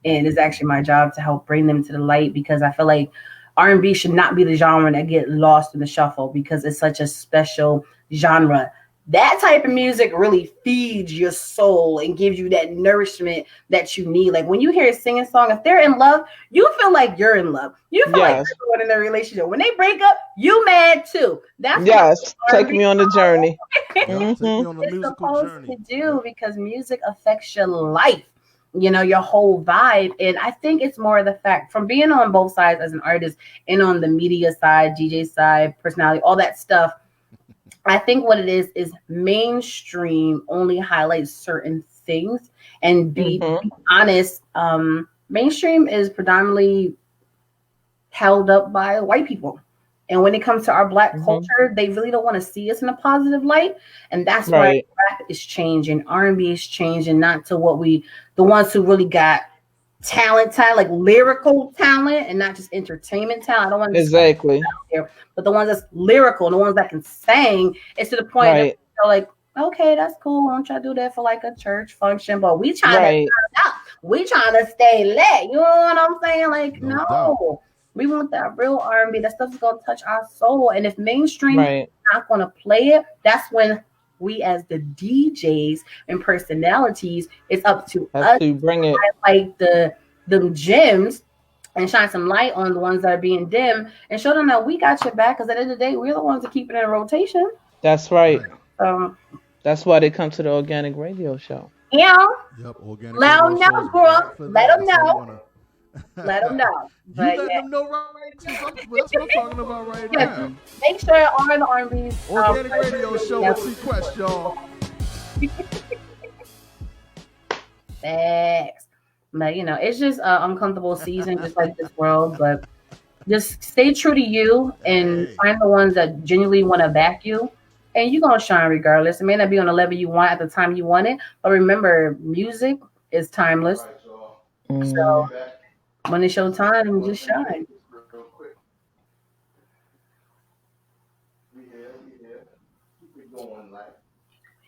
And it's actually my job to help bring them to the light because I feel like R&B should not be the genre that get lost in the shuffle because it's such a special genre. That type of music really feeds your soul and gives you that nourishment that you need. Like when you hear a singing song, if they're in love, you feel like you're in love. You feel like Yes. you're going in a relationship. When they break up, you mad too. That's what Yes. Take R&B me on the journey. Yep, take me Mm-hmm. on a is musical supposed to journey. do Yep. because music affects your life, your whole vibe. And I think it's more of the fact from being on both sides as an artist and on the media side, DJ side, personality, all that stuff. I think what it is mainstream only highlights certain things. And Mm-hmm. be honest, mainstream is predominantly held up by white people. And when it comes to our black Mm-hmm. culture, they really don't want to see us in a positive light. And that's why Right. rap is changing, R&B is changing, not to the ones who really got talent, like lyrical talent and not just entertainment talent. I don't want to discuss Exactly. here, but the ones that's lyrical and the ones that can sing, it's to the point that Right. they're like, okay, that's cool. I want you to do that for like a church function, but we trying to Right. out. We trying to stay lit. You know what I'm saying? Like, No no. doubt. We want that real R&B. That stuff's gonna touch our soul. And if mainstream Right. is not gonna play it, that's when we as the DJs and personalities, it's up to Have us to bring it. to highlight them gems and shine some light on the ones that are being dim and show them that we got your back. Because at the end of the day, we're the ones that keep it in rotation. That's right. Um, That's why they come to the organic radio show. yeah, Yep, organic let radio them know, shows bro. right for Let that. them That's what we know. wanna- Let them know. You But letting yeah, them know right too. That's what I'm talking about right yeah, now. make sure all the R&B's Organic radio show with T-Quest, y'all. Facts. But you know, it's just an uncomfortable season, just like this world. But just stay true to you and Hey. find the ones that genuinely want to back you, and you're gonna shine regardless. It may not be on the level you want at the time you want it, but remember, music is timeless. So when it's your time, just shine.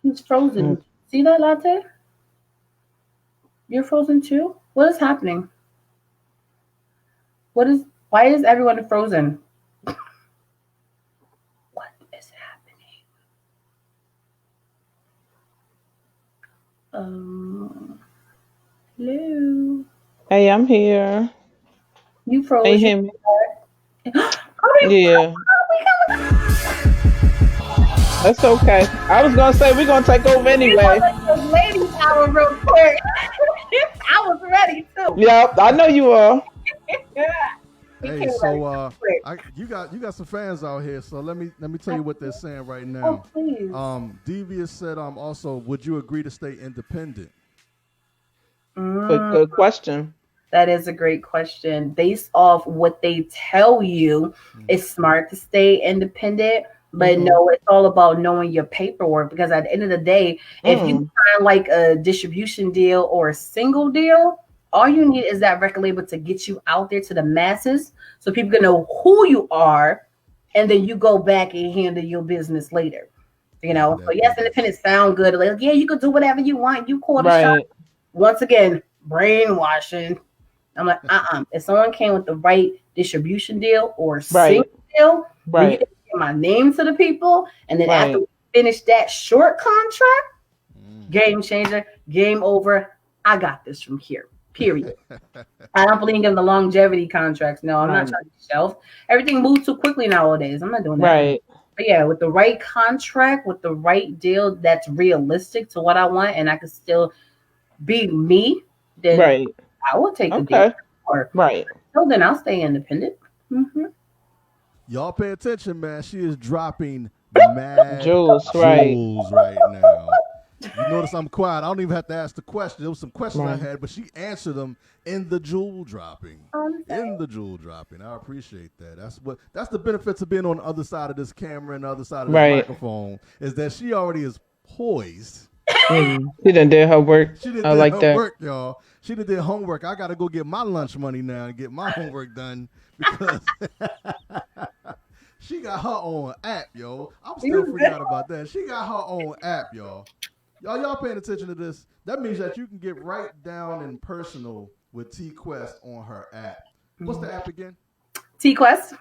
He's frozen. See that, Latte? You're frozen too? What is happening? Why is everyone frozen? What is happening? Hello. Hey, I'm here. You froze. Hey, him. Yeah. That's okay. I was gonna say we're gonna take over anyway. Lady power real quick. I was ready too. Yep, I know you are. Hey, so you got some fans out here. So let me tell you what they're saying right now. Oh, please. Devious said also, would you agree to stay independent? Good question. That is a great question. Based off what they tell you, it's smart to stay independent. But no, it's all about knowing your paperwork, because at the end of the day, if you sign like a distribution deal or a single deal, all you need is that record label to get you out there to the masses so people can know who you are, and then you go back and handle your business later. You know, so yes, independence sound good. Like, yeah, you could do whatever you want. You call the shot. Once again, brainwashing. I'm like, if someone came with the right distribution deal or single deal, where you can get my name to the people, and then after we finish that short contract, game changer, game over. I got this from here. Period. I don't believe in the longevity contracts. No, I'm not trying to shelf. Everything moves too quickly nowadays. I'm not doing that. Right. But yeah, with the right contract, with the right deal that's realistic to what I want, and I can still be me, then I will take the deal. So then I'll stay independent. Y'all pay attention, man. She is dropping mad jewels right now. You notice I'm quiet. I don't even have to ask the question. There was some questions I had, but she answered them in the jewel dropping. In the jewel dropping. I appreciate that. That's the benefits of being on the other side of this camera and the other side of this microphone, is that she already is poised. She done did her work. I like that. Work, y'all. She done did homework. I got to go get my lunch money now and get my homework done, because she got her own app, yo. I'm still freaking out about that. She got her own app, y'all. Y'all paying attention to this? That means that you can get right down and personal with T-Quest on her app. What's the app again? T-Quest.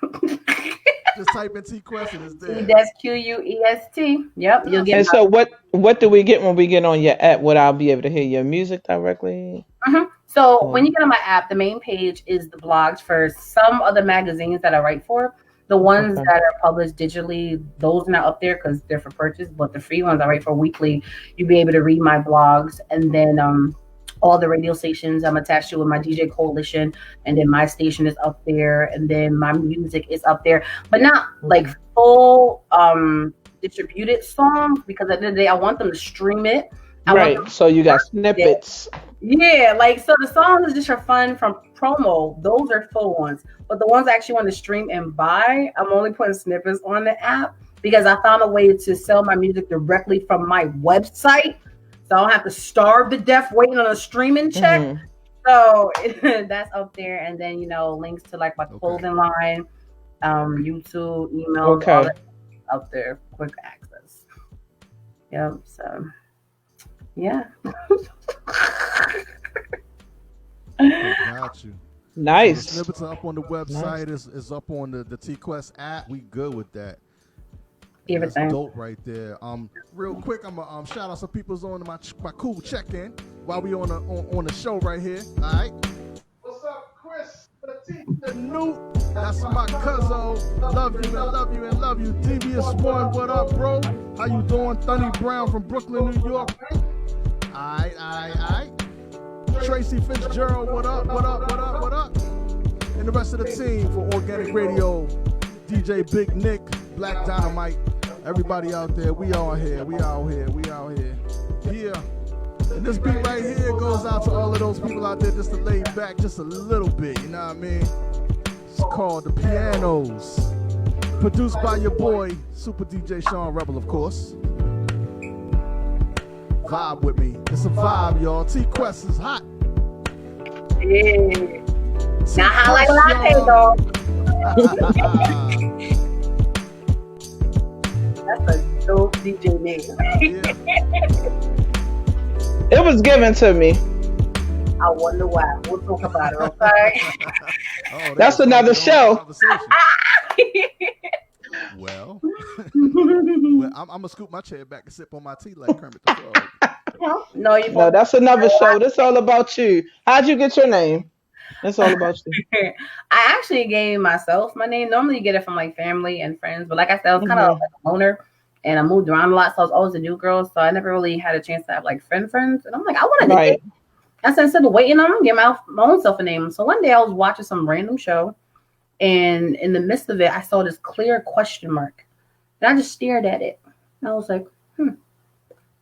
Just type in T-Quest and it's there. That's Quest. Yep. You'll get. And so what do we get when we get on your app? Would I be able to hear your music directly? So when you get on my app, the main page is the blogs for some of the magazines that I write for. The ones that are published digitally, those are not up there because they're for purchase, but the free ones I write for weekly, you'll be able to read my blogs. And then all the radio stations I'm attached to with my DJ Coalition, and then my station is up there, and then my music is up there, but not like full distributed songs, because at the end of the day, I want them to stream it. So you got snippets. Yeah, like, so the songs is just for fun from promo. Those are full ones. But the ones I actually want to stream and buy, I'm only putting snippets on the app, because I found a way to sell my music directly from my website. So I don't have to starve to death waiting on a streaming check. So that's up there. And then, links to like my clothing line, YouTube, email, all that up there, quick access. Yep. So yeah. got you. Nice. So the snippets are up on the website. Nice. Is up on the T-Quest app. We good with that. That's dope right there. Real quick, I'm gonna shout out some people's on my cool check-in while we on the show right here. All right. What's up, Chris? The Newt. That's my cousin. Love you and love you and love you. Devious One, what up, bro? How you doing? Thunny Brown from Brooklyn, New York. All right. Tracy Fitzgerald, what up? And the rest of the team for Organic Radio, DJ Big Nick, Black Dynamite, everybody out there, we out here. Yeah. And this beat right here goes out to all of those people out there just to lay back just a little bit, you know what I mean? It's called The Pianos. Produced by your boy, Super DJ Sean Rebel, of course. Vibe with me. It's a vibe, y'all. T-Quest is hot. Yeah. Not hot like latte, though. That's a dope DJ name. It was given to me. I wonder why. We'll talk about it, okay? That's another show. Well, I'm going to scoop my chair back and sip on my tea like Kermit the Frog. No, that's another show. This all about you. How'd you get your name? That's all about you. I actually gave myself my name. Normally you get it from like family and friends, but like I said, I was kind of like a loner and I moved around a lot, so I was always a new girl, so I never really had a chance to have like friends. And I'm like, I want to get I said, instead of waiting, I'm gonna get my own self a name. So one day I was watching some random show, and in the midst of it, I saw this clear question mark, and I just stared at it. And I was like,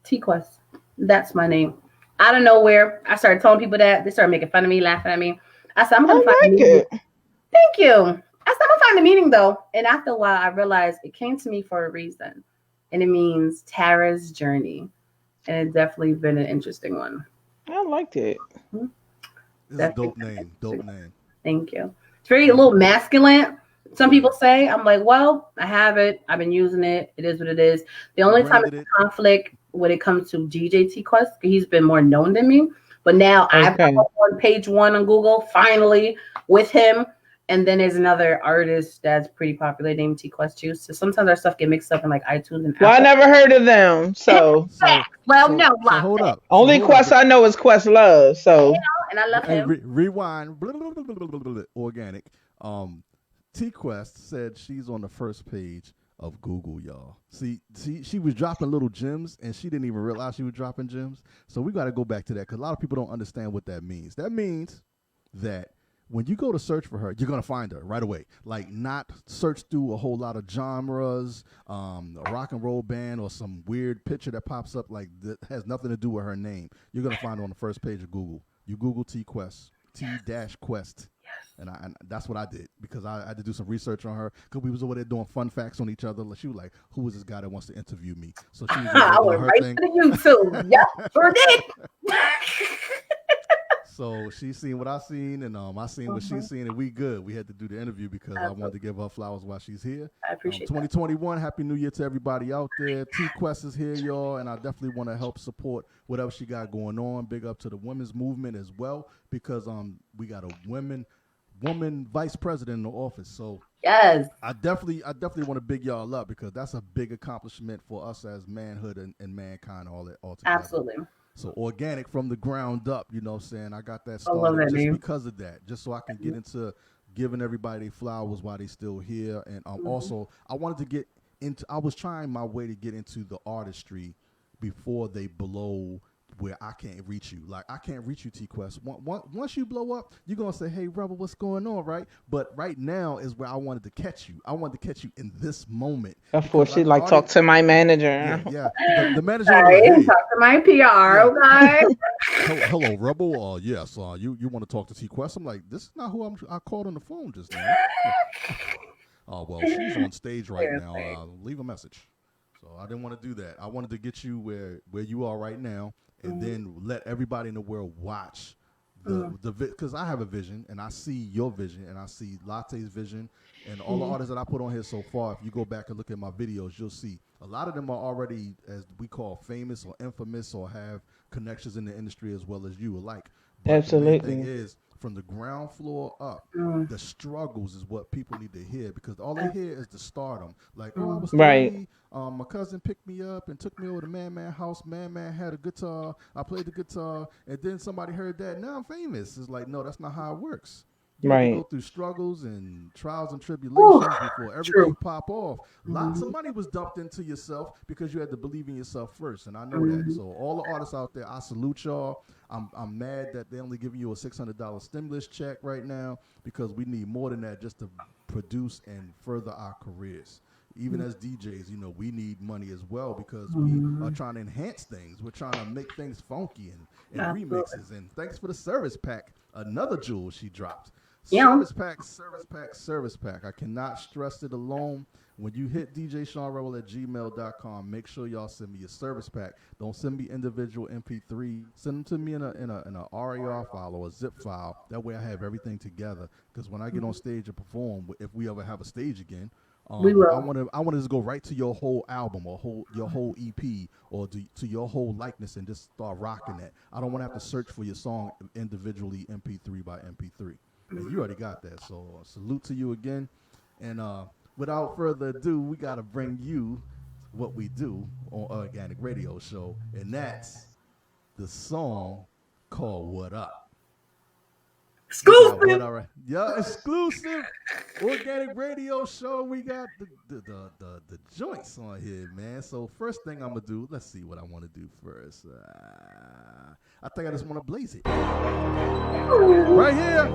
T-Quest, that's my name. Out of nowhere, I started telling people that. They started making fun of me, laughing at me. I said, I'm gonna find a meaning. Thank you. I said, I'm gonna find the meaning though. And after a while, I realized it came to me for a reason, and it means Tara's journey, and it's definitely been an interesting one. I liked it. It's a dope name. Thank you. It's very a little masculine. Some people say. I'm like, well, I have it. I've been using it. It is what it is. The only time it's a conflict when it comes to DJ T-Quest, he's been more known than me. But now I've been on page 1 on Google, finally, with him. And then there's another artist that's pretty popular named T-Quest too. So sometimes our stuff get mixed up in like iTunes and Apple. Well, I never heard of them. So hold up. Only Quest I know is Questlove. So and I love him. Rewind. Organic. T-Quest said she's on the first page of Google, y'all. See, she was dropping little gems, and she didn't even realize she was dropping gems. So we got to go back to that because a lot of people don't understand what that means. That means that when you go to search for her, you're going to find her right away. Like, not search through a whole lot of genres, a rock and roll band, or some weird picture that pops up like that has nothing to do with her name. You're going to find her on the first page of Google. You Google T-Quest, T-Quest. And that's what I did because I had to do some research on her because we was over there doing fun facts on each other. She was like, "Who is this guy that wants to interview me?" So she was I went right to YouTube. Yep, sure did. So she seen what I seen, and I seen what she seen, and we good. We had to do the interview because I wanted to give her flowers while she's here. I appreciate 2021, Happy New Year to everybody out there. T-Quest is here, y'all, and I definitely want to help support whatever she got going on. Big up to the women's movement as well because we got a woman vice president in the office. So yes, I definitely want to big y'all up because that's a big accomplishment for us as manhood and mankind all together. Absolutely. So Organic from the ground up, you know what I'm saying? I got that started just because of that, just so I can get into giving everybody flowers while they still here. And also I wanted to get into, I was trying my way to get into the artistry before they blow where I can't reach you. Like, I can't reach you, T-Quest. Once you blow up, you're going to say, hey, Rebel, what's going on, right? But right now is where I wanted to catch you. I wanted to catch you in this moment. Of course, she talk to my manager. Yeah. The manager. Talk to my PR, okay? Hello, Rebel. Yes, you want to talk to T-Quest? I'm like, this is not who I called on the phone just now. Oh, well, she's on stage right now. Leave a message. So I didn't want to do that. I wanted to get you where you are right now. And then let everybody in the world watch the because I have a vision and I see your vision and I see Latte's vision and all the artists that I put on here so far. If you go back and look at my videos, you'll see a lot of them are already, as we call, famous or infamous or have connections in the industry as well as you alike. But absolutely. The main thing is from the ground floor up. The struggles is what people need to hear, because all they hear is the stardom. Like, oh, I was 3, Right. my cousin picked me up and took me over to Man house. Man had a guitar. I played the guitar, and then somebody heard that. Now I'm famous. It's like, no, that's not how it works. You have to go Right. through struggles and trials and tribulations before everything True. pop off. Lots of money was dumped into yourself because you had to believe in yourself first, and I know that. So all the artists out there, I salute y'all. I'm mad that they only giving you a $600 stimulus check right now, because we need more than that just to produce and further our careers. Even as DJs, you know, we need money as well, because we are trying to enhance things. We're trying to make things funky and remixes. And thanks for the service pack. Another jewel she dropped. Yeah. Service pack. I cannot stress it alone. When you hit djseanrebel@gmail.com, make sure y'all send me your service pack. Don't send me individual MP3. Send them to me in a RAR file or a zip file. That way I have everything together. Because when I get on stage and perform, if we ever have a stage again, We will. I want to just go right to your whole album or your whole EP or to your whole likeness and just start rocking that. I don't want to have to search for your song individually, MP3 by MP3. And you already got that. So salute to you again. And without further ado, we got to bring you what we do on Organic Radio Show, and that's the song called "What Up." Exclusive. Yeah, exclusive Organic Radio Show. We got the joints on here, man. So first thing I'm gonna do, let's see what I want to do first. I think I just want to blaze it right here.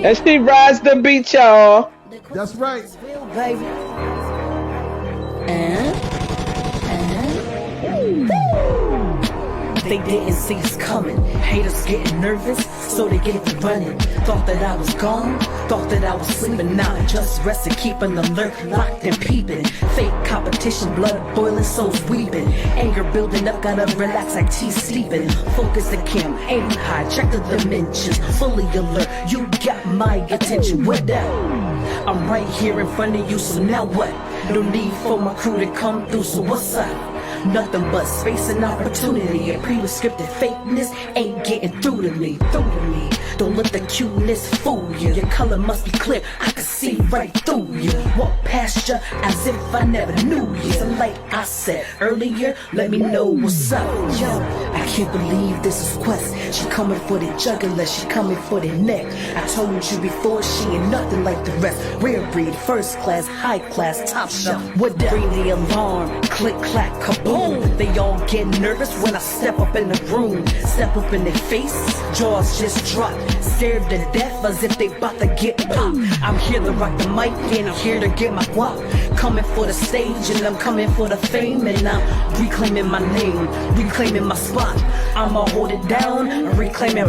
And she rides the beat, y'all. That's right. Real, baby. They didn't see us coming. Haters getting nervous, so they get to running. Thought that I was gone, thought that I was sleeping. Now I'm just resting, keeping alert, locked and peeping. Fake competition, blood boiling, souls weeping. Anger building up, gotta relax like tea sleeping. Focus the cam, aim high, check the dimensions. Fully alert, you got my attention. What that? I'm right here in front of you, so now what? No need for my crew to come through, so what's up? Nothing but space and opportunity. And pre-scripted fakeness ain't getting through to me. Don't let the cuteness fool you. Your color must be clear, I can see right through you. Walk past you as if I never knew you. So like I said earlier, let me know what's up. Yo, I can't believe this is Quest. She coming for the jugular, she coming for the neck. I told you before, she ain't nothing like the rest. Rare breed, first class, high class, top shelf. What that? Ring the alarm, click clack, kaboom. They all get nervous when I step up in the room. Step up in their face, jaws just drop. Scared to death as if they bout to get popped. I'm here to rock the mic and I'm here to get my guap. Coming for the stage and I'm coming for the fame. And I'm reclaiming my name, reclaiming my spot. I'ma hold it down and reclaim it.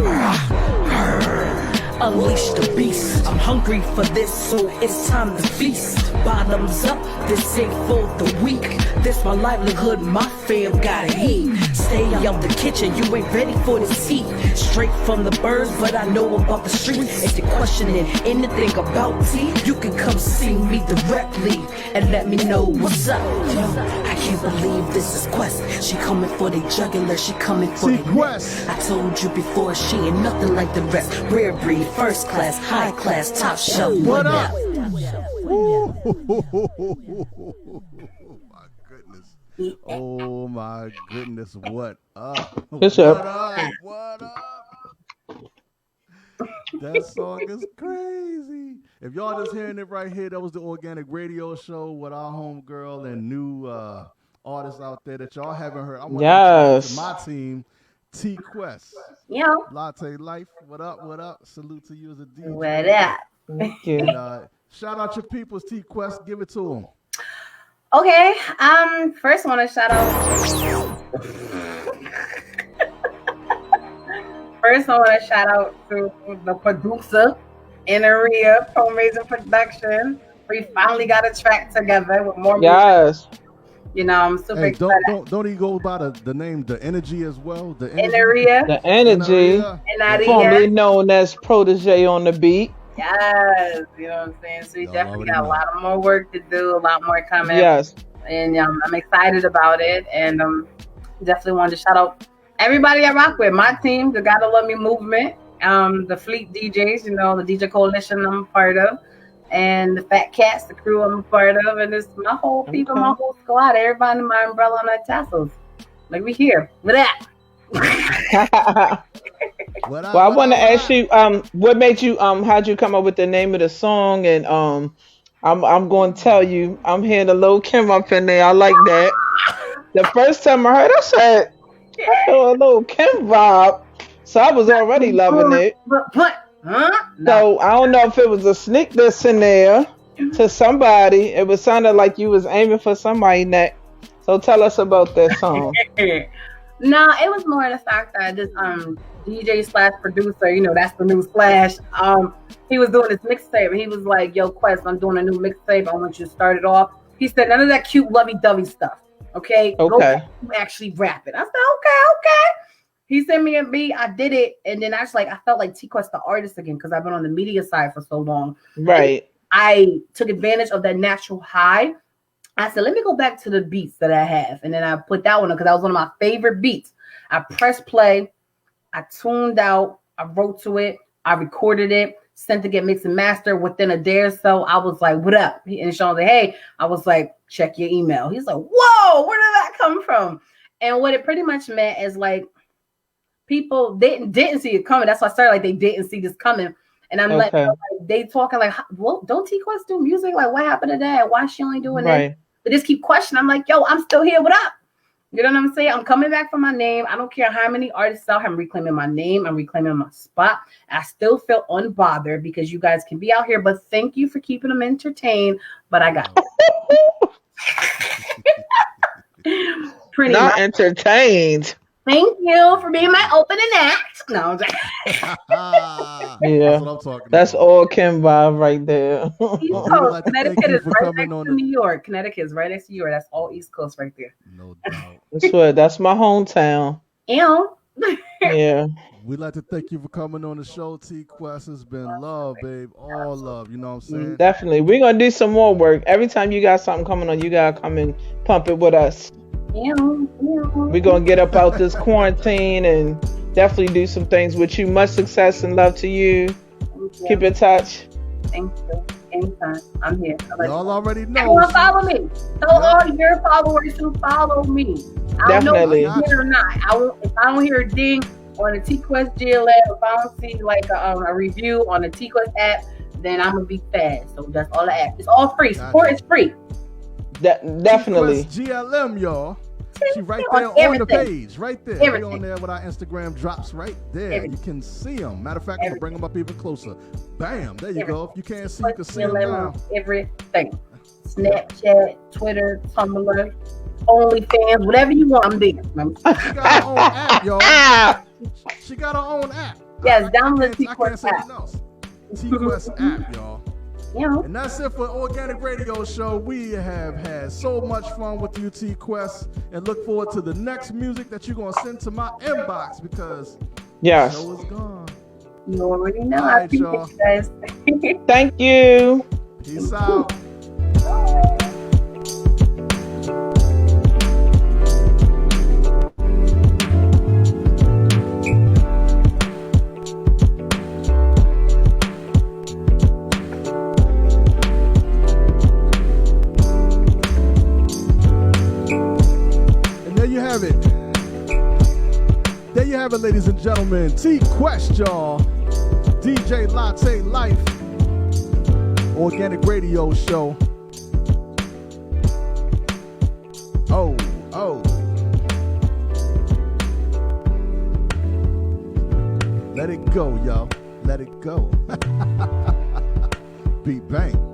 Unleash the beast. I'm hungry for this, so it's time to feast. Bottoms up, this ain't for the weak. This my livelihood, my fam gotta eat. Stay out the kitchen, you ain't ready for this heat. Straight from the birds, but I know about the streets. If you're questioning anything about tea, you can come see me directly and let me know what's up. I can't believe this is Quest. She coming for the jugular, she coming for the Quest. I told you before, she ain't nothing like the rest. Rare breed, first class, high class, top shelf. What up? Oh my goodness, what up? What's What up? up? What up? That song is crazy. If y'all just hearing it right here, that was the Organic Radio Show with our homegirl and new artists out there that y'all haven't heard. I want to introduce to my team, T Quest. Yeah. Latte Life, what up, what up? Salute to you as a DJ. What up? Thank you. And, shout out your peoples, T Quest. Give it to them. Okay. First I want to shout out. First I want to shout out to the producer, Inaria, Pro-Amazing Production. We finally got a track together with more music. Yes. You know, I'm super Hey, excited. don't he go by the name, the energy as well? The energy. Inaria. The energy, formerly known as Protege on the beat. Yes, you know what I'm saying? So we Y'all definitely already got a know. lot of more work to do, a lot more coming. Yes. And I'm excited about it. And definitely wanted to shout out everybody I rock with. My team, the Gotta Love Me movement. The Fleet DJs, you know, the DJ Coalition I'm a part of, and the Fat Cats, the crew I'm a part of, and it's my whole people, my whole squad, everybody in my umbrella and my tassels. Like we here with that. Well, I want to ask you, what made you, how'd you come up with the name of the song? And I'm going to tell you, I'm hearing a little Kim up in there. I like that. The first time I heard, I said, I hear a little Kim vibe. So I was already loving it. What? Huh? So I don't know if it was a sneak this in there to somebody. It was sounding like you was aiming for somebody neck. So tell us about that song. No, it was more the fact that this DJ / producer, you know, that's the new Slash. He was doing this mixtape, and he was like, "Yo, Quest, I'm doing a new mixtape. I want you to start it off." He said, "None of that cute lovey-dovey stuff. Okay, go actually rap it." I said, "Okay." He sent me a beat. I did it, and then I felt like T Quest the artist again because I've been on the media side for so long. Right. I took advantage of that natural high. I said, let me go back to the beats that I have. And then I put that one on because that was one of my favorite beats. I pressed play. I tuned out. I wrote to it. I recorded it. Sent to get mixed and master within a day or so. I was like, what up? And Sean was like, hey. I was like, check your email. He's like, whoa, where did that come from? And what it pretty much meant is like, people didn't see it coming. That's why I started like they didn't see this coming. And I'm like, they talking like, well, don't T-Quest do music? Like, what happened to that? Why is she only doing that? They just keep questioning. I'm like, yo, I'm still here. What up? You know what I'm saying? I'm coming back for my name. I don't care how many artists out here. I'm reclaiming my name. I'm reclaiming my spot. I still feel unbothered because you guys can be out here. But thank you for keeping them entertained. But I got pretty not much entertained. Thank you for being my opening act. No, yeah, that's what I'm talking about. All Kim vibe right there. East Coast. Connecticut is right next to New York. Connecticut is right next to New York. That's all East Coast right there. No doubt. That's what. That's my hometown. Yeah. We'd like to thank you for coming on the show, T-Quest. It's been love, babe. All love. You know what I'm saying? Definitely. We're going to do some more work. Every time you got something coming on, you got to come and pump it with us. We're going to get up out this quarantine and definitely do some things with you. Much success and love to you. Keep in touch. Thank you. Anytime. I'm here. Y'all already know. Everyone follow me. Tell all your followers to follow me. I don't know if I'm here or not. If I don't hear a ding on the T-Quest GLM, if I don't see like a review on the T-Quest app, then I'm going to be fast. So that's all I ask. It's all free. Support is free. Definitely. GLM, y'all. She right there on the page, right there. We on there with our Instagram drops right there. You can see them. Matter of fact, I'm gonna bring them up even closer. Bam, there you go. If you can't see, you can see them now. Everything. Snapchat, Twitter, Tumblr, OnlyFans, whatever you want, I'm there. She got her own app, y'all. She got her own app. Yes, download the T-Quest app. T-Quest app, y'all. Yeah. And that's it for Organic Radio Show. We have had so much fun with you, T-Quest, and look forward to the next music that you're going to send to my inbox because the show is gone. You already know. I appreciate you guys. Thank you. Peace out. Bye. There you have it, ladies and gentlemen. T-Quest, y'all. DJ Latte Life. Organic Radio Show. Oh. Let it go, y'all. Let it go. Beat bang.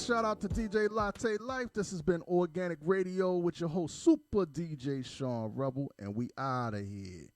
Shout out to DJ Latte Life. This has been Organic Radio with your host, Super DJ Sean Rebel, and we out of here.